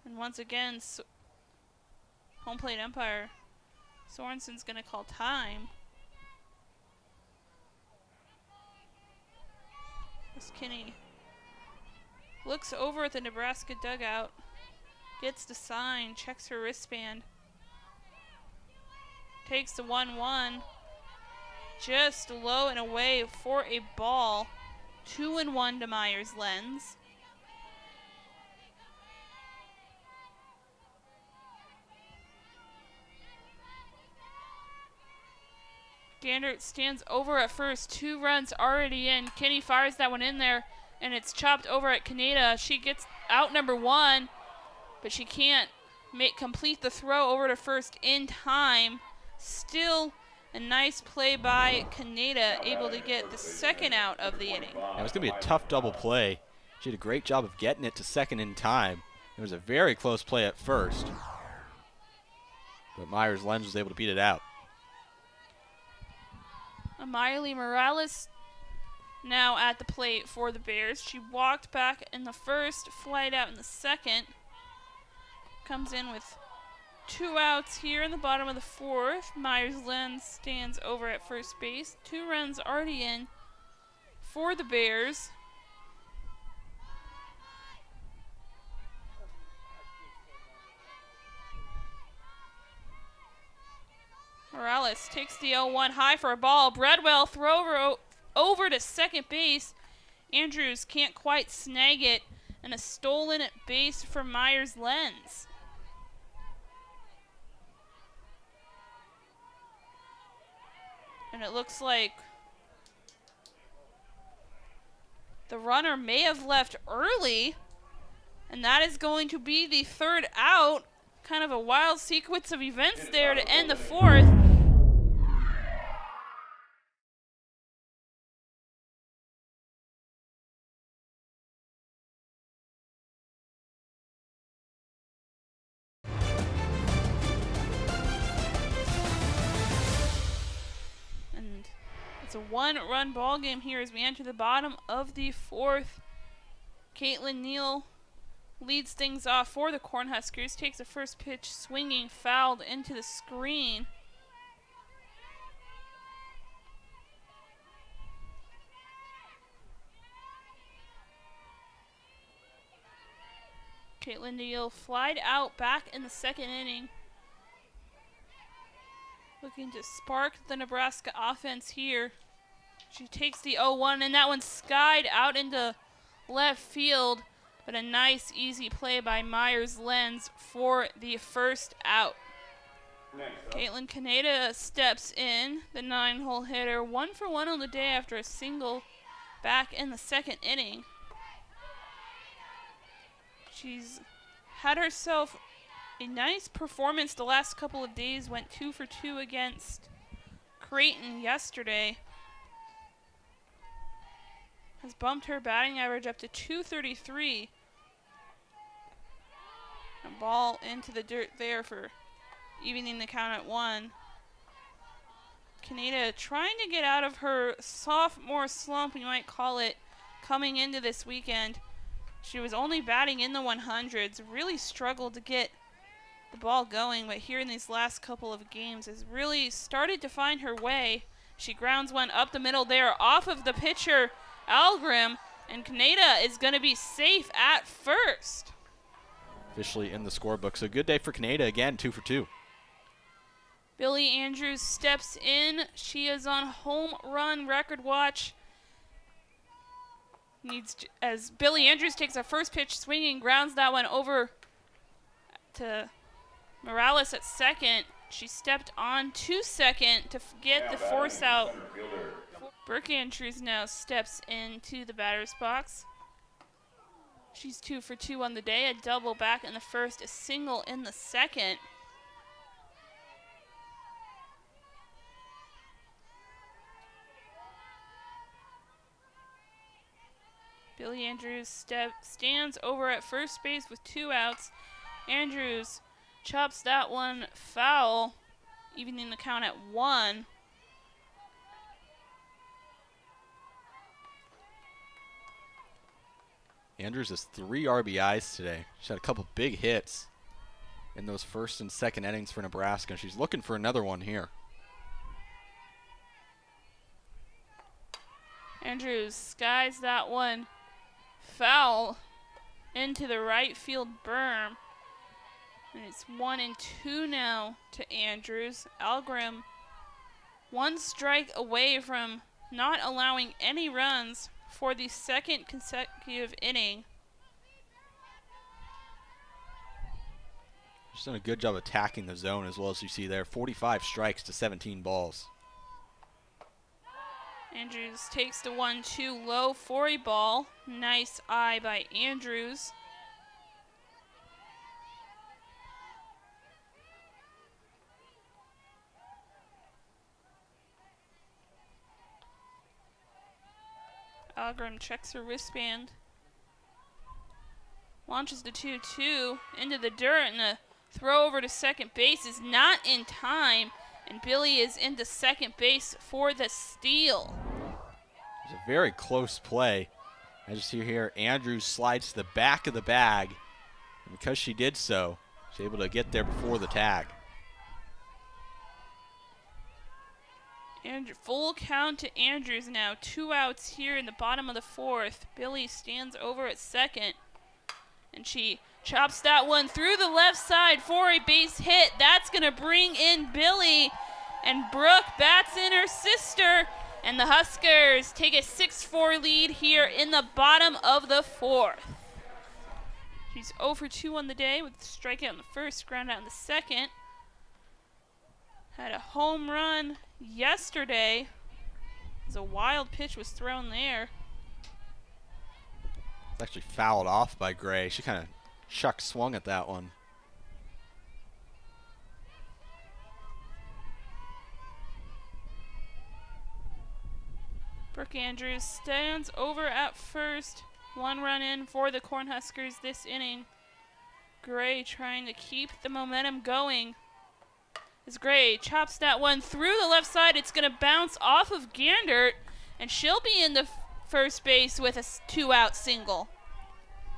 And once again, home plate umpire Sorensen's going to call time. As Kinney looks over at the Nebraska dugout, gets the sign, checks her wristband, takes the 1-1, just low and away for a ball. 2-1 to Myers-Lenz. Gander stands over at first, 2 runs already in. Kinney fires that one in there, and it's chopped over at Kaneda. She gets out number 1, but she can't complete the throw over to first in time. Still A nice play by Kaneda, able to get the second out of the inning. It was going to be a tough double play. She did a great job of getting it to second in time. It was a very close play at first, but Myers-Lenz was able to beat it out. Miley Morales now at the plate for the Bears. She walked back in the first, flied out in the second. Comes in with 2 outs here in the bottom of the fourth. Myers-Lenz stands over at first base. 2 runs already in for the Bears. Morales takes the 0-1 high for a ball. Bradwell throw over to second base. Andrews can't quite snag it, and a stolen base for Myers-Lenz. And it looks like the runner may have left early, and that is going to be the 3rd out. Kind of a wild sequence of events there to end the 4th. And it's a 1-run ball game here as we enter the bottom of the 4th. Caitlin Neal leads things off for the Cornhuskers, takes the first pitch swinging, fouled into the screen. Caitlin Neal flied out back in the second inning, looking to spark the Nebraska offense here. She takes the 0-1, and that one skied out into left field. But a nice, easy play by Myers-Lenz for the first out. Caitlin Kaneda steps in, the 9-hole hitter, 1 for 1 on the day after a single back in the second inning. She's had herself a nice performance the last couple of days, went 2 for 2 against Creighton yesterday. Has bumped her batting average up to .233. A ball into the dirt there for evening the count at 1. Kaneda trying to get out of her sophomore slump, you might call it, coming into this weekend. She was only batting in the 100s, really struggled to get the ball going, but here in these last couple of games has really started to find her way. She grounds one up the middle there off of the pitcher, Algrim, and Kaneda is going to be safe at first. Officially in the scorebook. So good day for Kaneda again, 2 for 2. Billy Andrews steps in. She is on home run record watch. As Billy Andrews takes a first pitch swinging, grounds that one over to Morales at second. She stepped on to second to get the force out. Brooke Andrews now steps into the batter's box. She's 2 for 2 on the day, a double back in the first, a single in the second. Billy Andrews stands over at first base with 2 outs. Andrews chops that one foul, evening the count at 1. Andrews has 3 RBIs today. She had a couple big hits in those first and second innings for Nebraska, and she's looking for another one here. Andrews skies that one foul into the right field berm. And it's 1-2 now to Andrews. Algrim 1 strike away from not allowing any runs for the second consecutive inning. She's done a good job attacking the zone as well as you see there. 45 strikes to 17 balls. Andrews takes the 1-2 low for a ball. Nice eye by Andrews. Dahlgren checks her wristband. Launches the 2-2 into the dirt, and the throw over to second base is not in time, and Billy is into second base for the steal. It was a very close play. As you see here, Andrews slides to the back of the bag, and because she did so, she's able to get there before the tag. Full count to Andrews now. 2 outs here in the bottom of the 4th. Billy stands over at second, and she chops that one through the left side for a base hit. That's going to bring in Billy, and Brooke bats in her sister, and the Huskers take a 6-4 lead here in the bottom of the 4th. She's 0 for 2 on the day with a strikeout in the first, ground out in the second. Had a home run yesterday as a wild pitch was thrown there. It's actually fouled off by Gray. She kind of chuck swung at that one. Brooke Andrews stands over at first. 1 run in for the Cornhuskers this inning. Gray trying to keep the momentum going. As Gray chops that one through the left side, it's going to bounce off of Gandert, and she'll be in the first base with a 2-out single.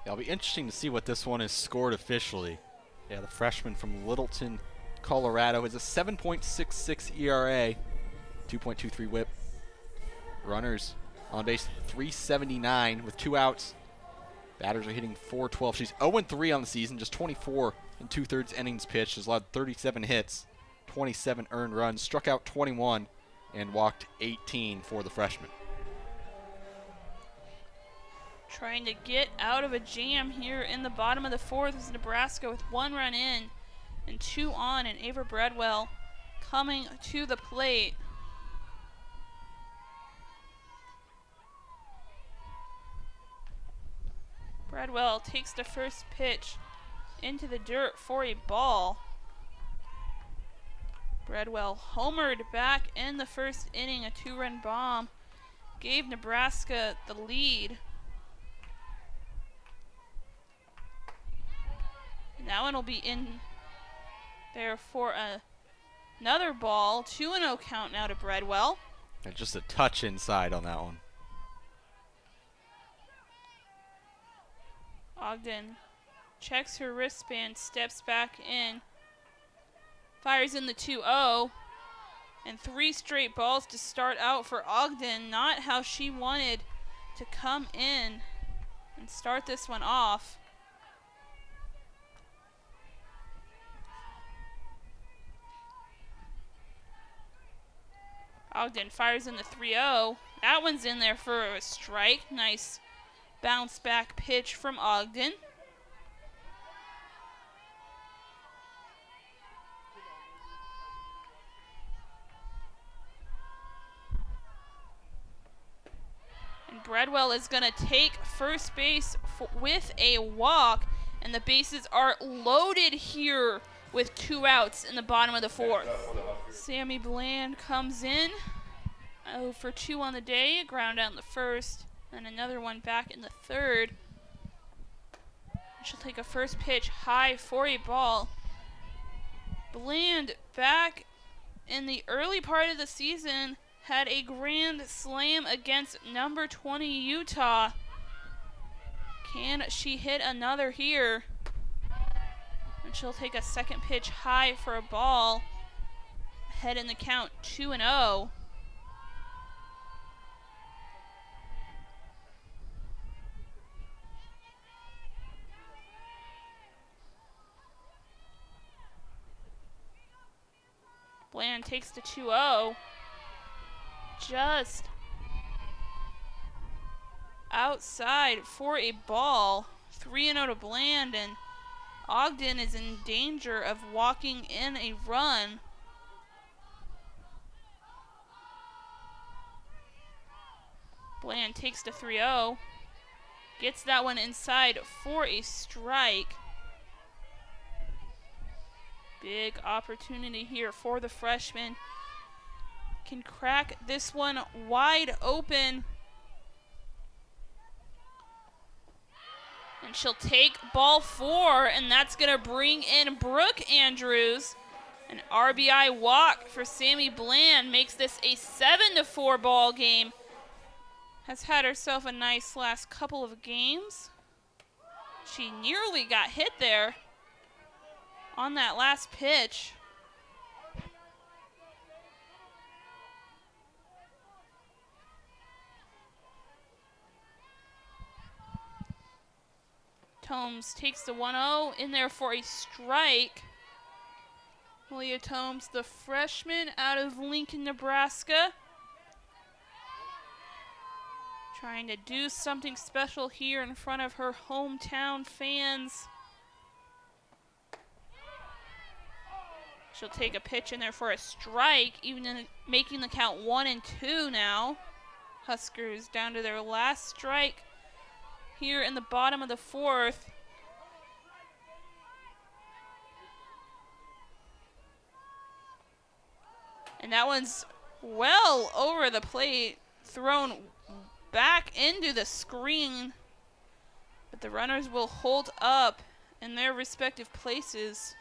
Yeah, it'll be interesting to see what this one is scored officially. Yeah, the freshman from Littleton, Colorado, is a 7.66 ERA, 2.23 WHIP. Runners on base 379 with 2 outs. Batters are hitting 412. She's 0-3 on the season, just 24 and 2/3 innings pitched. Has allowed 37 hits, 27 earned runs, struck out 21, and walked 18 for the freshman. Trying to get out of a jam here in the bottom of the 4th is Nebraska with 1 run in and 2 on, and Ava Bradwell coming to the plate. Bradwell takes the first pitch into the dirt for a ball. Bradwell homered back in the first inning, a 2-run bomb gave Nebraska the lead. Now it'll be in there for another ball. 2-0 count now to Bradwell. And just a touch inside on that one. Ogden checks her wristband, steps back in, fires in the 2-0, and 3 straight balls to start out for Ogden. Not how she wanted to come in and start this one off. Ogden fires in the 3-0. That one's in there for a strike. Nice bounce back pitch from Ogden. And Bradwell is going to take first base with a walk, and the bases are loaded here with 2 outs in the bottom of the 4th. Sammy Bland comes in, 0 for 2 on the day, ground out in the first, and another one back in the 3rd. She'll take a first pitch high for a ball. Bland, back in the early part of the season, had a grand slam against number 20 Utah. Can she hit another here? And she'll take a second pitch high for a ball. Ahead in the count, 2-0. Bland takes the 2-0. Just outside for a ball. 3-0 to Bland, and Ogden is in danger of walking in a run. Bland takes the 3-0. Gets that one inside for a strike. Big opportunity here for the freshman. Can crack this one wide open. And she'll take ball 4, and that's going to bring in Brooke Andrews. An RBI walk for Sammy Bland makes this a 7-4 ball game. Has had herself a nice last couple of games. She nearly got hit there on that last pitch. Tomes takes the 1-0 in there for a strike. Leah Tomes, the freshman out of Lincoln, Nebraska. Trying to do something special here in front of her hometown fans. She'll take a pitch in there for a strike, making the count 1-2 now. Huskers down to their last strike here in the bottom of the 4th. And that one's well over the plate, thrown back into the screen. But the runners will hold up in their respective places.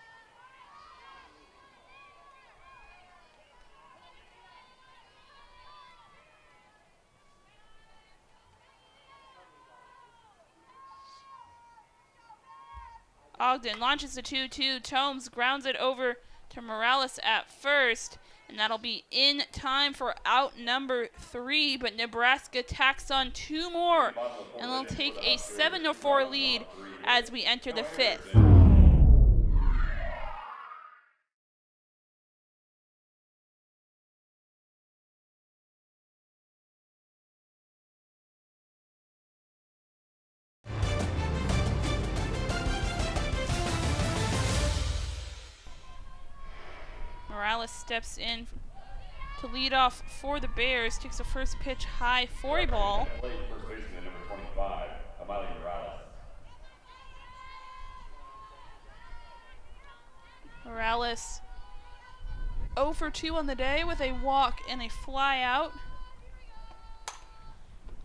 Ogden launches the 2-2. Tomes grounds it over to Morales at first, and that'll be in time for out number 3, but Nebraska tacks on 2 more, and they'll take a 7-4 lead as we enter the 5th. Morales steps in to lead off for the Bears, takes the first pitch high for a ball. First baseman, number 25, Amalia Morales. Morales 0 for 2 on the day with a walk and a fly out.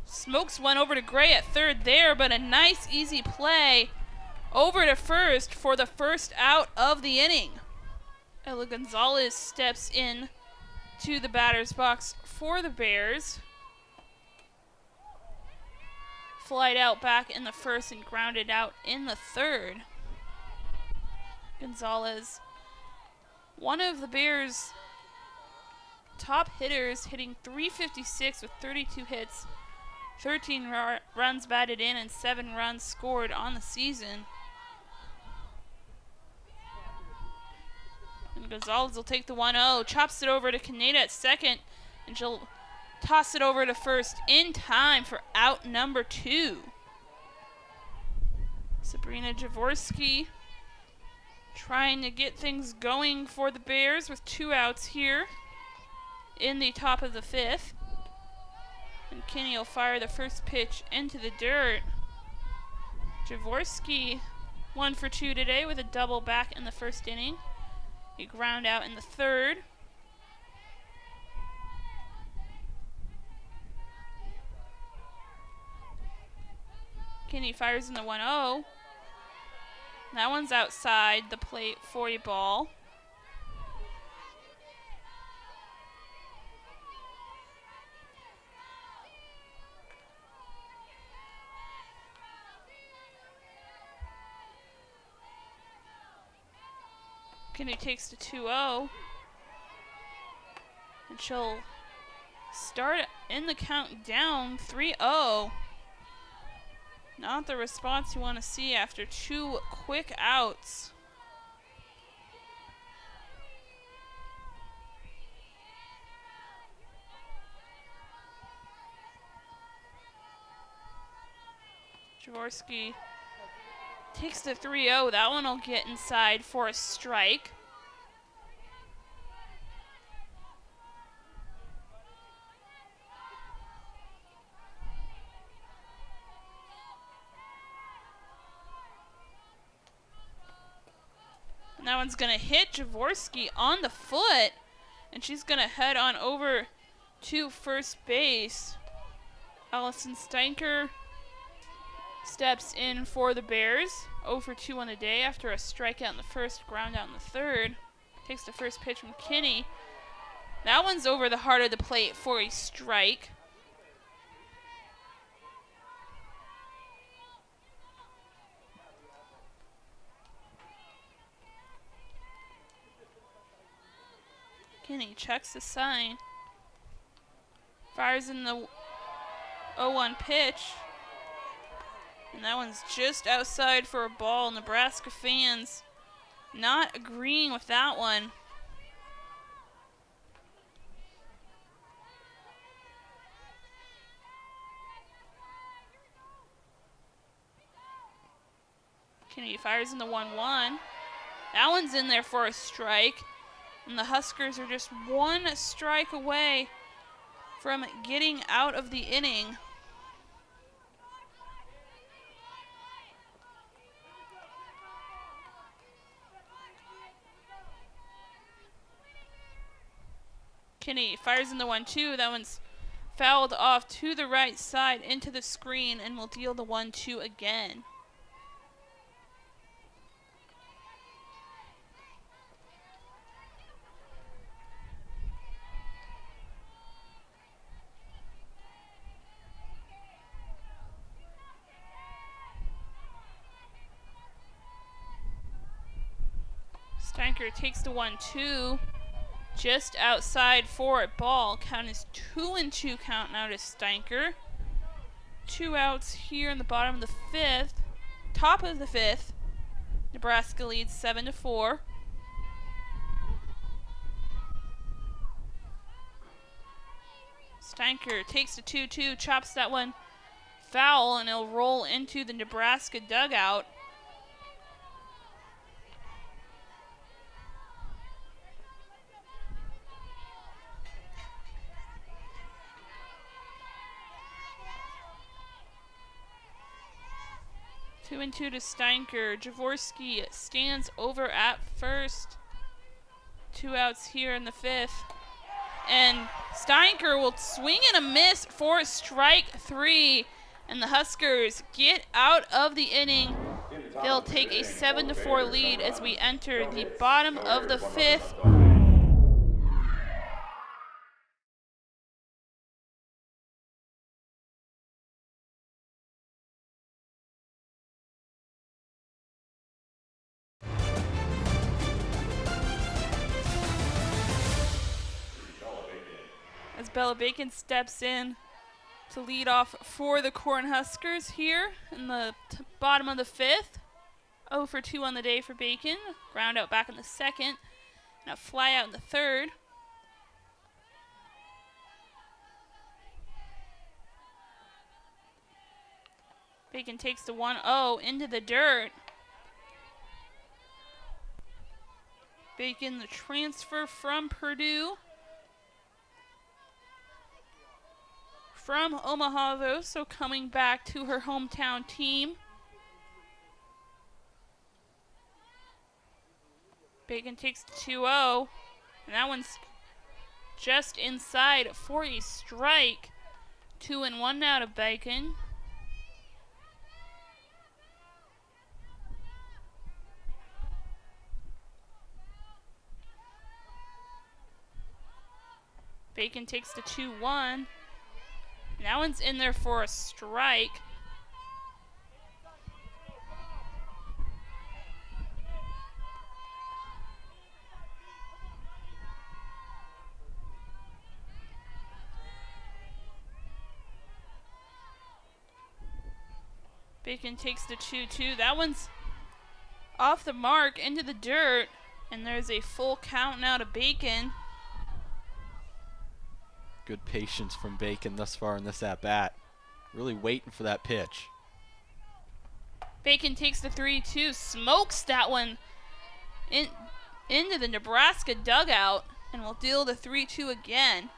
Smokes one over to Gray at third there, but a nice easy play over to first for the first out of the inning. Ella Gonzalez steps in to the batter's box for the Bears. Flied out back in the first and grounded out in the third. Gonzalez, one of the Bears' top hitters, hitting .356 with 32 hits, 13 runs batted in, and 7 runs scored on the season. And Gonzalez will take the 1-0, chops it over to Kinney at second, and she'll toss it over to first in time for out number 2. Sabrina Jaworski trying to get things going for the Bears with 2 outs here in the top of the 5th. And Kinney will fire the first pitch into the dirt. Jaworski 1 for 2 today with a double back in the first inning. A ground out in the third. Kinney fires in the 1-0. That one's outside the plate for a ball. Kinney takes the 2-0. And she'll start in the count down 3-0. Not the response you want to see after 2 quick outs. Jaworski takes the 3-0. That one will get inside for a strike. And that one's going to hit Jaworski on the foot, and she's going to head on over to first base. Allison Steinker steps in for the Bears. 0 for 2 on the day after a strikeout in the first, ground out in the third. Takes the first pitch from Kinney. That one's over the heart of the plate for a strike. Kinney checks the sign. Fires in the 0-1 pitch. And that one's just outside for a ball. Nebraska fans not agreeing with that one. Kinney fires in the 1-1. That one's in there for a strike. And the Huskers are just one strike away from getting out of the inning. Kinney fires in the 1-2. That one's fouled off to the right side into the screen and will deal the 1-2 again. Steinker takes the 1-2. Just outside for a ball. Count is 2-2 count now to Steinker. 2 outs here in the bottom of the 5th. Top of the 5th. Nebraska leads 7-4. Steinker takes the 2-2, chops that one foul, and it'll roll into the Nebraska dugout. Two and two to Steinker. Jaworski stands over at first. 2 outs here in the 5th. And Steinker will swing and a miss for strike 3. And the Huskers get out of the inning. They'll take a 7-4 lead as we enter the bottom of the 5th. As Bella Bacon steps in to lead off for the Cornhuskers here in the bottom of the 5th. 0 for 2 on the day for Bacon. Ground out back in the 2nd. And a fly out in the 3rd. Bacon takes the 1-0 into the dirt. Bacon, the transfer from Purdue. From Omaha, though, so coming back to her hometown team. Bacon takes the 2-0, and that one's just inside for a strike. 2-1 now to Bacon. Bacon takes the 2-1. And that one's in there for a strike. Bacon takes the 2-2. That one's off the mark into the dirt. And there's a full count now to Bacon. Good patience from Bacon thus far in this at-bat. Really waiting for that pitch. Bacon takes the 3-2, smokes that one into the Nebraska dugout, and will deal the 3-2 again.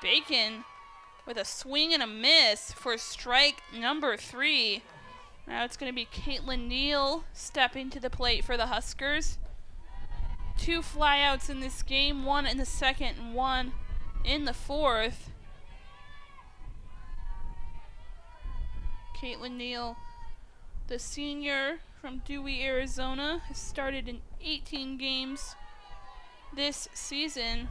Bacon with a swing and a miss for strike number 3. Now it's going to be Kaylin Neal stepping to the plate for the Huskers. 2 flyouts in this game, 1 in the second and 1 in the fourth. Kaylin Neal, the senior from Dewey, Arizona, has started in 18 games this season.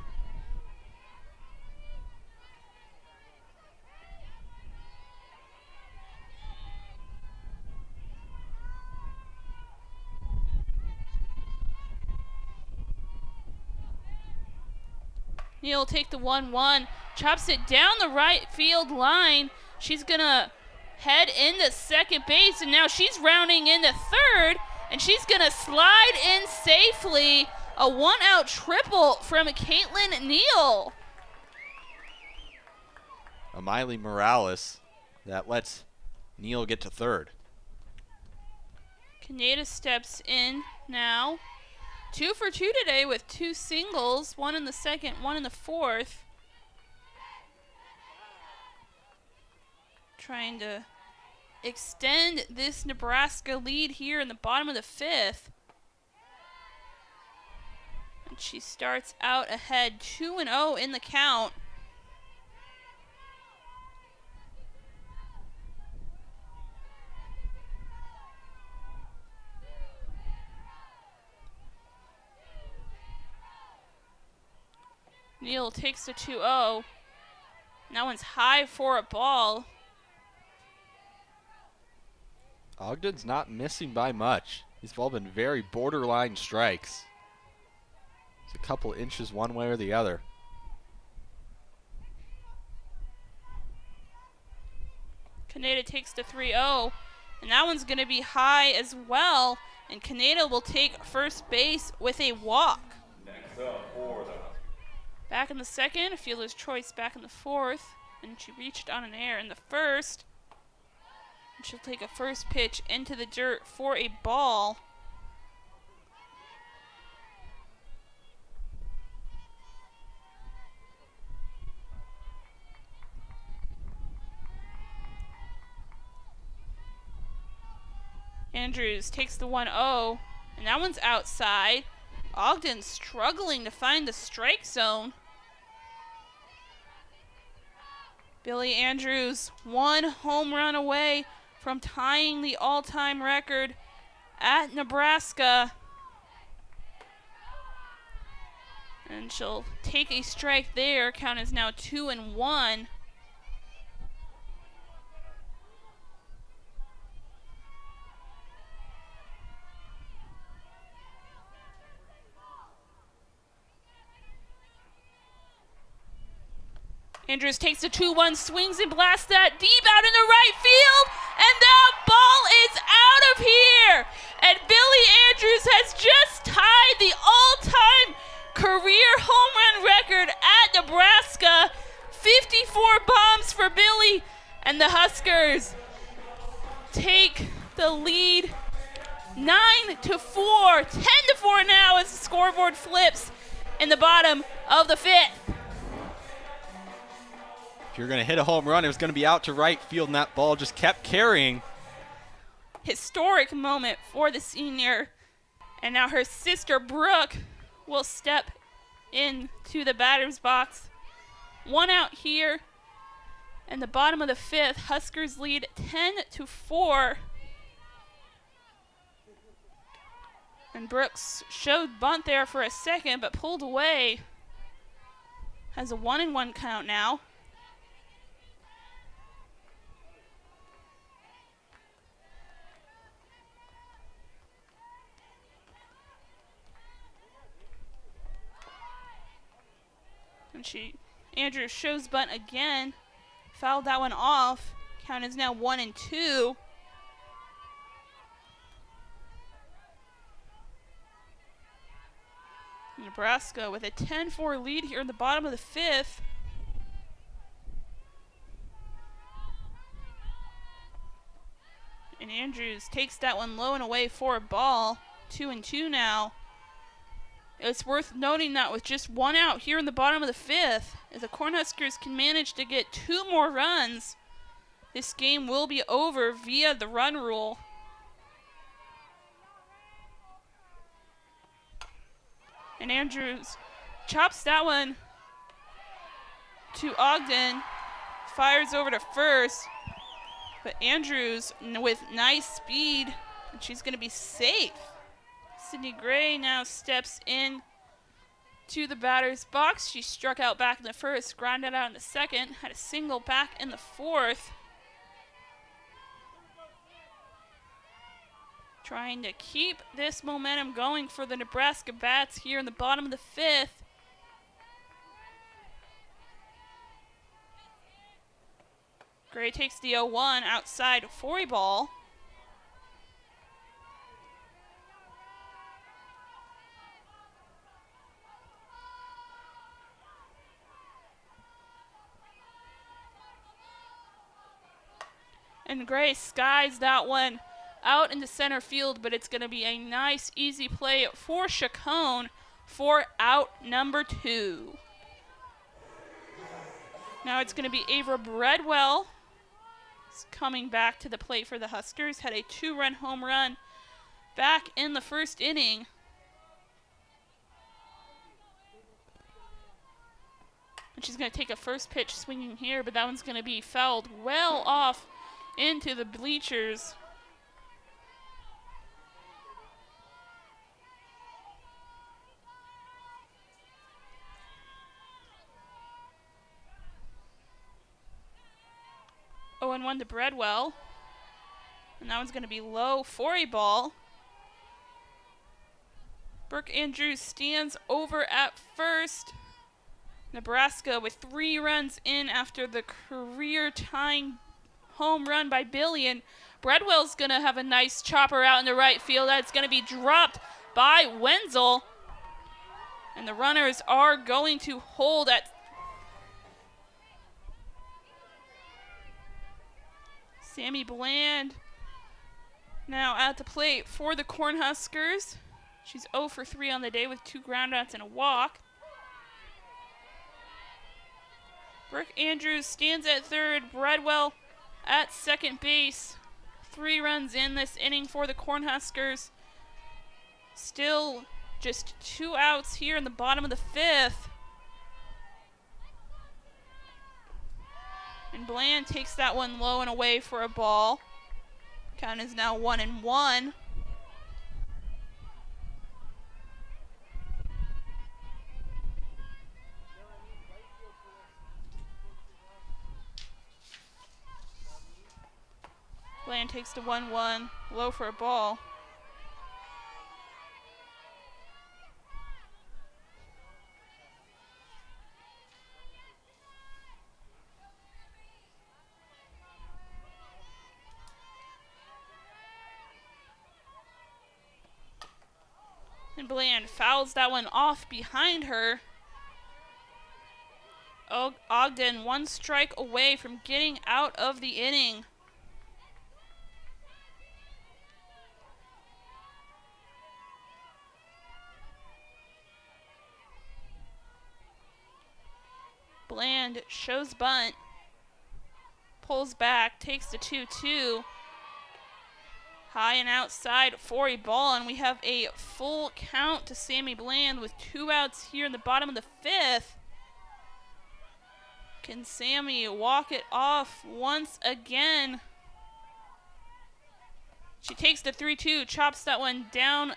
Neal will take the 1-1, chops it down the right field line. She's gonna head into second base, and now she's rounding into third, and she's gonna slide in safely. A 1-out triple from Kaylin Neal. Amiley Morales, that lets Neal get to third. Kaneda steps in now. 2 for 2 today with 2 singles, 1 in the second, 1 in the fourth. Trying to extend this Nebraska lead here in the bottom of the fifth. And she starts out ahead 2-0 in the count. Neal takes the 2-0. That one's high for a ball. Ogden's not missing by much. These have all been very borderline strikes. It's a couple inches one way or the other. Kaneda takes the 3-0, and that one's going to be high as well. And Kaneda will take first base with a walk. Next up for the Back in the second, a fielder's choice back in the fourth, and she reached on an error in the first. And she'll take a first pitch into the dirt for a ball. Andrews takes the 1-0, and that one's outside. Ogden struggling to find the strike zone. Billy Andrews 1 home run away from tying the all-time record at Nebraska. And she'll take a strike there. Count is now 2-1. Andrews takes a 2-1, swings and blasts that deep out in the right field, and that ball is out of here. And Billy Andrews has just tied the all-time career home run record at Nebraska. 54 bombs for Billy, and the Huskers take the lead 9-4, 10-4 now as the scoreboard flips in the bottom of the fifth. If you're going to hit a home run, it was going to be out to right field, and that ball just kept carrying. Historic moment for the senior. And now her sister, Brooke, will step into the batter's box. 1 out here. And the bottom of the fifth, Huskers lead 10-4. And Brooks showed bunt there for a second, but pulled away. Has a 1-1 count now. And Andrews shows bunt again. Fouled that one off. Count is now 1-2. Nebraska with a 10-4 lead here in the bottom of the fifth. And Andrews takes that one low and away for a ball. 2-2 now. It's worth noting that with just 1 out here in the bottom of the 5th, if the Cornhuskers can manage to get 2 more runs, this game will be over via the run rule. And Andrews chops that one to Ogden, fires over to first, but Andrews with nice speed, and she's going to be safe. Sydney Gray now steps in to the batter's box. She struck out back in the first, grounded out in the second, had a single back in the fourth. Trying to keep this momentum going for the Nebraska Bats here in the bottom of the 5th. Gray takes the 0-1 outside volleyball. And Gray skies that one out into center field, but it's going to be a nice, easy play for Chacon for out number 2. Now it's going to be Ava Bredwell coming back to the plate for the Huskers. Had a 2-run home run back in the first inning. And she's going to take a first pitch swinging here, but that one's going to be fouled well off into the bleachers. Oh, and 1 to Bredwell. And that one's going to be low for a ball. Brooke Andrews stands over at first. Nebraska with 3 runs in after the career-tying home run by Billy. And Bredwell's going to have a nice chopper out in the right field. That's going to be dropped by Wenzel. And the runners are going to hold at Sammy Bland now at the plate for the Cornhuskers. She's 0 for 3 on the day with 2 groundouts and a walk. Brooke Andrews stands at third. Bredwell at second base. 3 runs in this inning for the Cornhuskers. Still just 2 outs here in the bottom of the 5th. And Bland takes that one low and away for a ball. Count is now 1-1. Bland takes the 1-1, low for a ball. And Bland fouls that one off behind her. Ogden 1 strike away from getting out of the inning. Bland shows bunt, pulls back, takes the 2-2. High and outside for a ball, and we have a full count to Sammy Bland with 2 outs here in the bottom of the 5th. Can Sammy walk it off once again? She takes the 3-2, chops that one down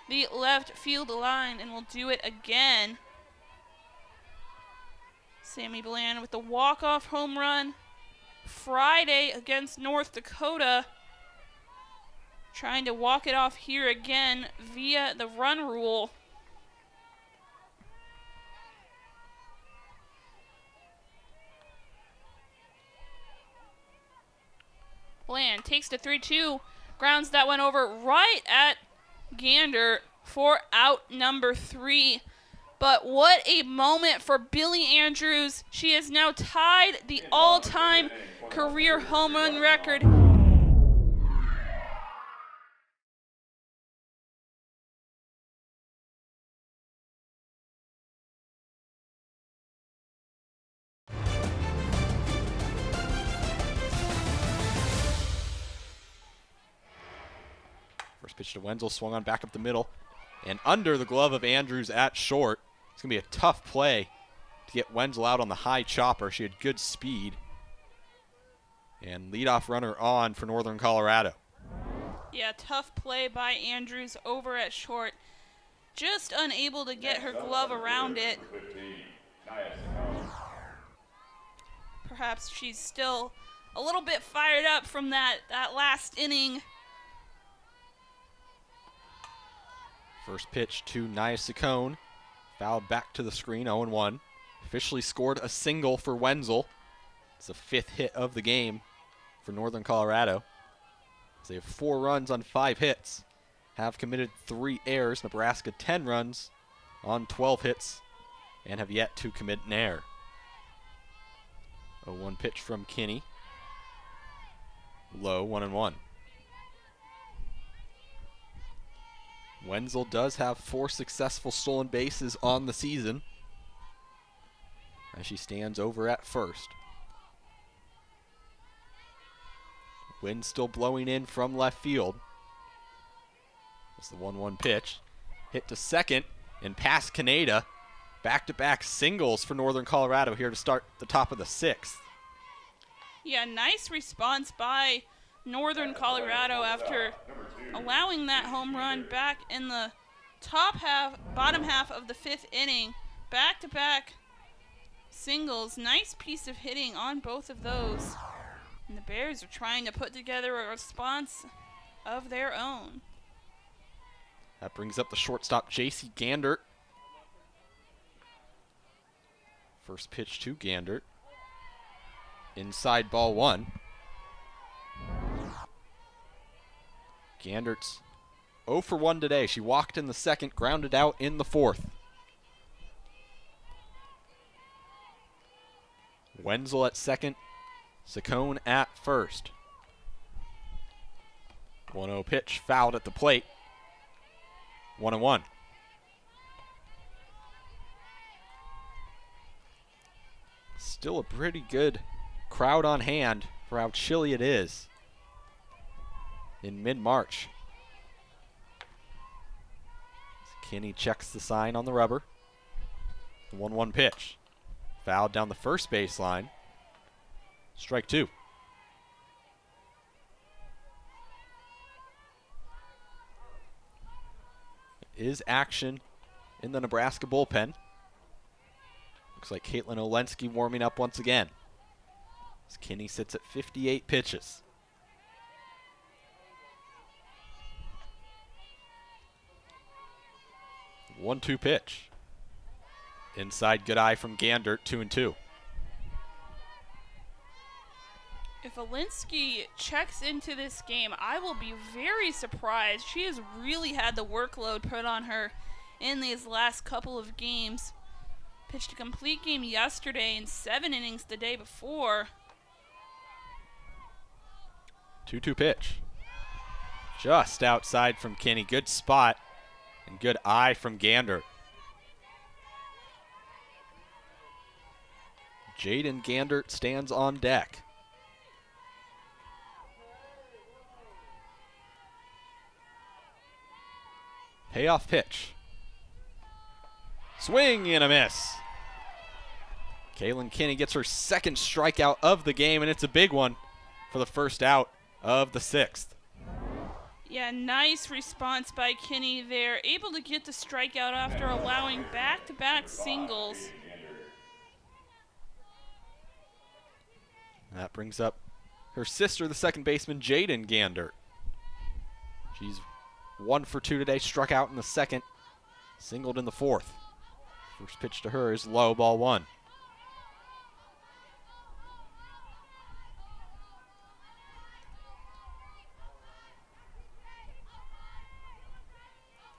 the left field line, and will do it again. Sammy Bland with the walk-off home run Friday against North Dakota. Trying to walk it off here again via the run rule. Bland takes the 3-2, grounds that one over right at Gander for out number 3. But what a moment for Billy Andrews. She has now tied the all-time career home run record pitch to Wenzel, swung on back up the middle. And under the glove of Andrews at short. It's going to be a tough play to get Wenzel out on the high chopper. She had good speed. And leadoff runner on for Northern Colorado. Yeah, tough play by Andrews over at short. Just unable to get her glove around it. Perhaps she's still a little bit fired up from that last inning. First pitch to Nia Saccone. Fouled back to the screen, 0-1. Officially scored a single for Wenzel. It's the 5th hit of the game for Northern Colorado. They have 4 runs on 5 hits. Have committed 3 errors. Nebraska 10 runs on 12 hits and have yet to commit an error. 0-1 pitch from Kinney. Low, 1-1. Wenzel does have 4 successful stolen bases on the season as she stands over at first. Wind still blowing in from left field. It's the 1-1 pitch. Hit to second and past Kaneda. Back-to-back singles for Northern Colorado here to start the top of the 6th. Yeah, nice response by Northern Colorado after allowing that home run back in the bottom half of the 5th inning. Back-to-back singles. Nice piece of hitting on both of those. And the Bears are trying to put together a response of their own. That brings up the shortstop, J.C. Gandert. First pitch to Gandert. Inside ball 1. Gandert's 0 for 1 today. She walked in the 2nd, grounded out in the 4th. Wenzel at 2nd, Saccone at 1st. 1-0 pitch, fouled at the plate. 1-1. Still a pretty good crowd on hand for how chilly it is in mid-March. Kinney checks the sign on the rubber. 1-1 pitch. Fouled down the first baseline. Strike 2. Is action in the Nebraska bullpen. Looks like Caitlin Olensky warming up once again. As Kinney sits at 58 pitches. One-two pitch. Inside, good eye from Gandert, 2-2. If Olinsky checks into this game, I will be very surprised. She has really had the workload put on her in these last couple of games. Pitched a complete game yesterday and 7 innings the day before. 2-2 pitch. Just outside from Kinney. Good spot and good eye from Gander. Jaden Gandert stands on deck. Payoff pitch. Swing and a miss. Kaylin Kinney gets her 2nd strikeout of the game, and it's a big one for the first out of the 6th. Yeah, nice response by Kinney there. Able to get the strikeout after allowing back-to-back singles. That brings up her sister, the second baseman, Jaden Gandert. She's 1 for 2 today, struck out in the 2nd, singled in the 4th. First pitch to her is low, ball 1.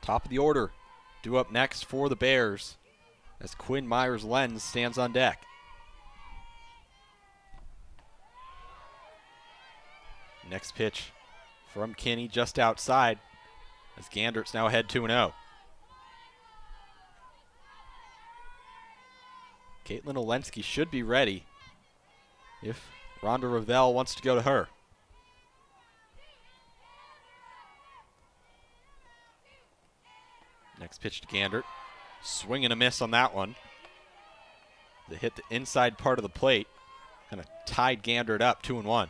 Top of the order, due up next for the Bears as Quinn Myers-Lenz stands on deck. Next pitch from Kinney just outside as Gandert's now ahead 2-0. Caitlin Olensky should be ready if Rhonda Ravel wants to go to her. Next pitch to Gandert. Swing and a miss on that one. They hit the inside part of the plate. Kind of tied Gandert up 2-1.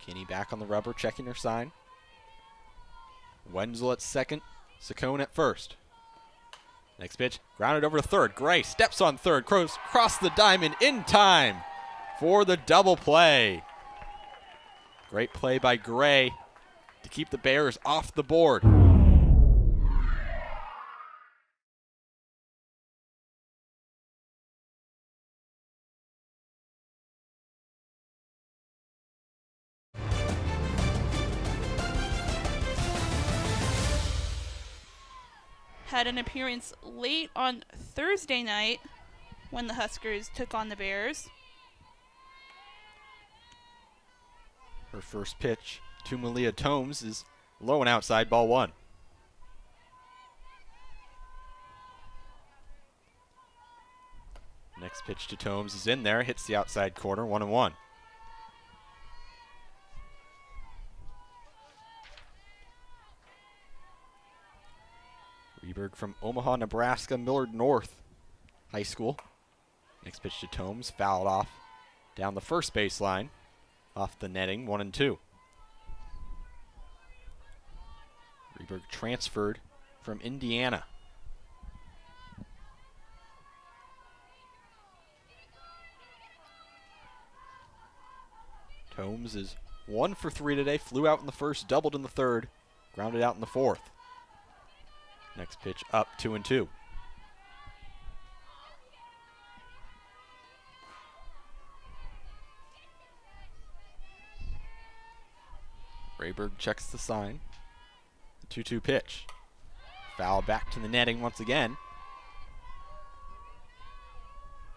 Kinney back on the rubber, checking her sign. Wenzel at second, Saccone at first. Next pitch, grounded over to third. Gray steps on third, cross the diamond in time for the double play. Great play by Gray to keep the Bears off the board. Had an appearance late on Thursday night when the Huskers took on the Bears. Her first pitch to Malia Tomes is low and outside, ball one. Next pitch to Tomes is in there, hits the outside corner, 1-1. Reberg from Omaha, Nebraska, Millard North High School. Next pitch to Tomes, fouled off down the first baseline, off the netting, 1-2. Reberg transferred from Indiana. Tomes is 1 for 3 today, flew out in the first, doubled in the third, grounded out in the fourth. Next pitch up, 2-2. Rayberg checks the sign. The 2-2 pitch. Foul back to the netting once again.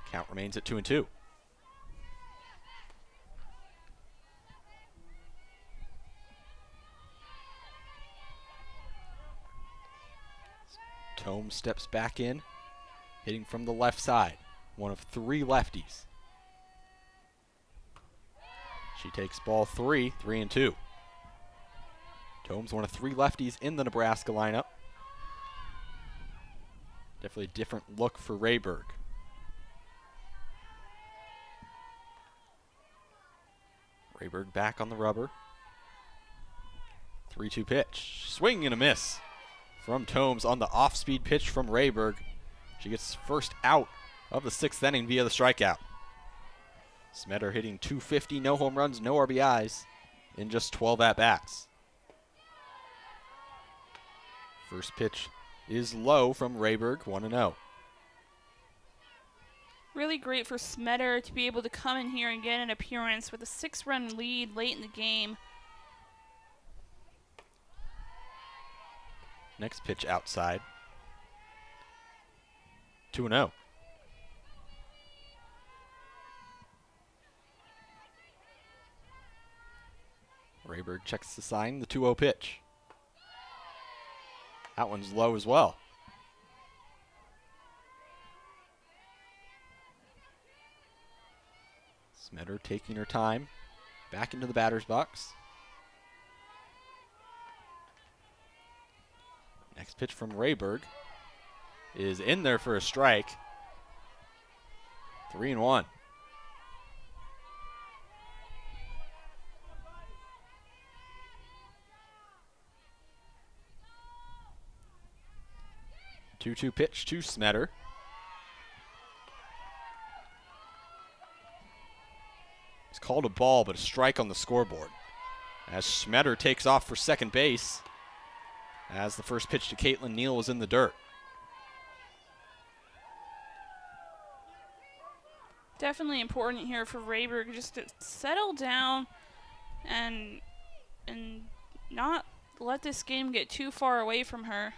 Count remains at 2-2. Tomes steps back in, hitting from the left side. One of 3 lefties. She takes ball 3, 3-2. Tomes, one of 3 lefties in the Nebraska lineup. Definitely a different look for Rayberg. Rayberg back on the rubber. 3-2 pitch. Swing and a miss from Tomes on the off-speed pitch from Rayberg. She gets first out of the 6th inning via the strikeout. Smetter hitting .250, no home runs, no RBIs in just 12 at-bats. First pitch is low from Rayberg, 1-0. Really great for Smetter to be able to come in here and get an appearance with a 6-run lead late in the game. Next pitch outside. 2-0. Rayberg checks the sign, the 2-0 pitch. That one's low as well. Smetter taking her time. Back into the batter's box. Next pitch from Rayberg is in there for a strike. 3-1. Two-two pitch to Smetter. It's called a ball, but a strike on the scoreboard. As Smetter takes off for second base, as the first pitch to Caitlin Neal was in the dirt. Definitely important here for Rayberg just to settle down and not let this game get too far away from her.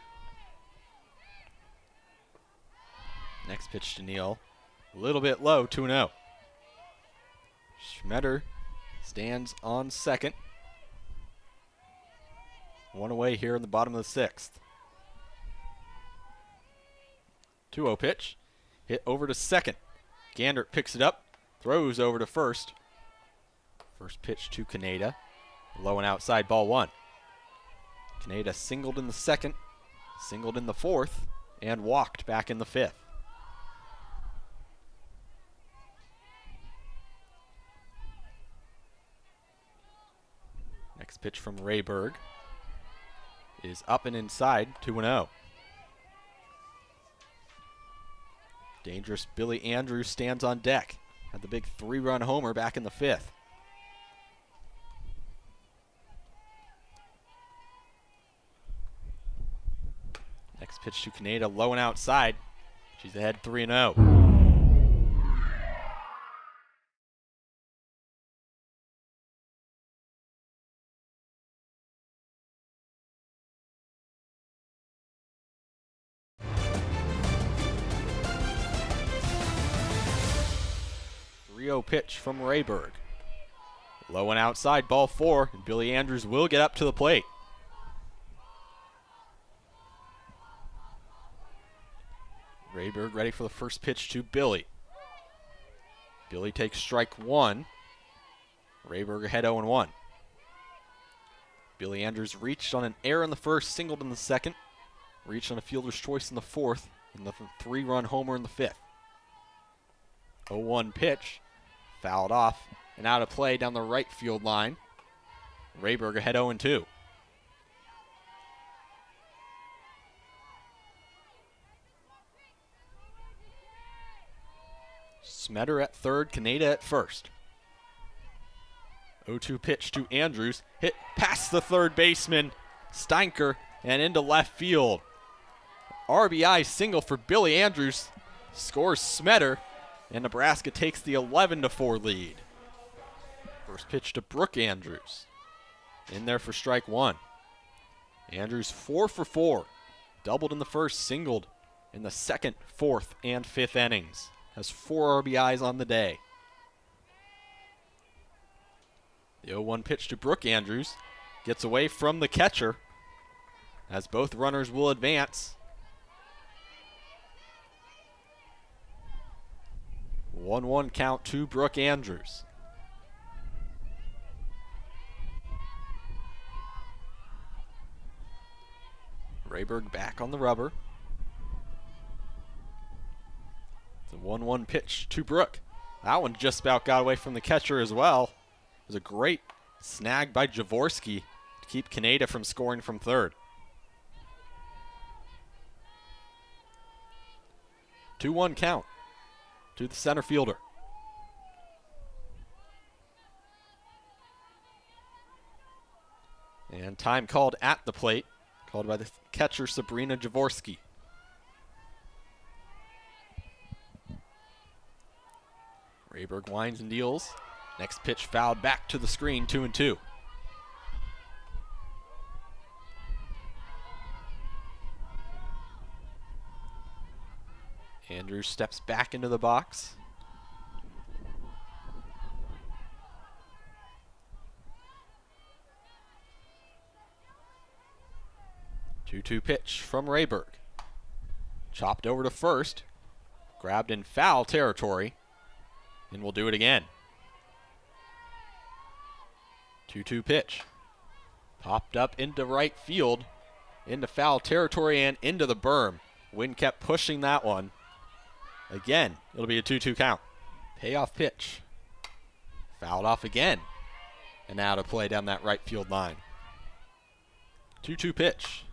Next pitch to Neal, a little bit low, 2-0. Smetter stands on second. One away here in the bottom of the 6th. 2-0 pitch. Hit over to second. Gandert picks it up. Throws over to first. First pitch to Kaneda. Low and outside, ball one. Canada singled in the second, singled in the fourth, and walked back in the fifth. Next pitch from Rayberg is up and inside, 2-0. Dangerous Billy Andrews stands on deck. Had the big 3-run homer back in the fifth. Next pitch to Canada, low and outside. She's ahead 3-0. Pitch from Rayberg. Low and outside, ball four, and Billy Andrews will get up to the plate. Rayberg ready for the first pitch to Billy. Billy takes strike one. Rayberg ahead 0-1. Billy Andrews reached on an error in the first, singled in the second, reached on a fielder's choice in the fourth, and the 3-run homer in the fifth. 0-1 pitch. Fouled off and out of play down the right field line. Rayberg ahead 0-2. Smetter at third, Canada at first. 0-2 pitch to Andrews. Hit past the third baseman, Steinker, and into left field. RBI single for Billy Andrews. Scores Smetter. And Nebraska takes the 11-4 lead. First pitch to Brooke Andrews. In there for strike one. Andrews 4 for 4. Doubled in the first, singled in the second, fourth, and fifth innings. Has 4 RBIs on the day. The 0-1 pitch to Brooke Andrews. Gets away from the catcher as both runners will advance. 1-1 count to Brooke Andrews. Rayberg back on the rubber. It's a 1-1 pitch to Brooke. That one just about got away from the catcher as well. It was a great snag by Jaworski to keep Canada from scoring from third. 2-1 count to the center fielder. And time called at the plate, called by the catcher Sabrina Jaworski. Rayberg winds and deals. Next pitch fouled back to the screen, 2-2. Andrews steps back into the box. Two-two pitch from Rayberg. Chopped over to first. Grabbed in foul territory. And we'll do it again. 2-2 pitch. Popped up into right field. Into foul territory and into the berm. Wind kept pushing that one. Again, it'll be a 2-2 count. Payoff pitch. Fouled off again. And out of play down that right field line. 2-2 pitch.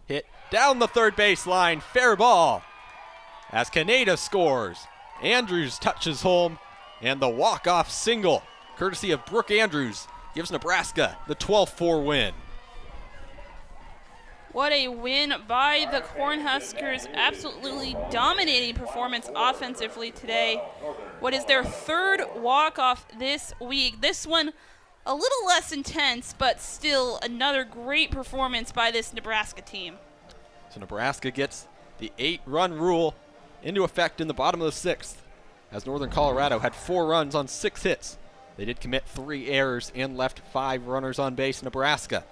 Hit down the third base line. Fair ball. As Canada scores. Andrews touches home. And the walk-off single, courtesy of Brooke Andrews, gives Nebraska the 12-4 win. What a win by the Cornhuskers. Absolutely dominating performance offensively today. What is their third walk-off this week? This one a little less intense, but still another great performance by this Nebraska team. So Nebraska gets the 8-run rule into effect in the bottom of the sixth, as Northern Colorado had 4 runs on 6 hits. They did commit 3 errors and left 5 runners on base. Nebraska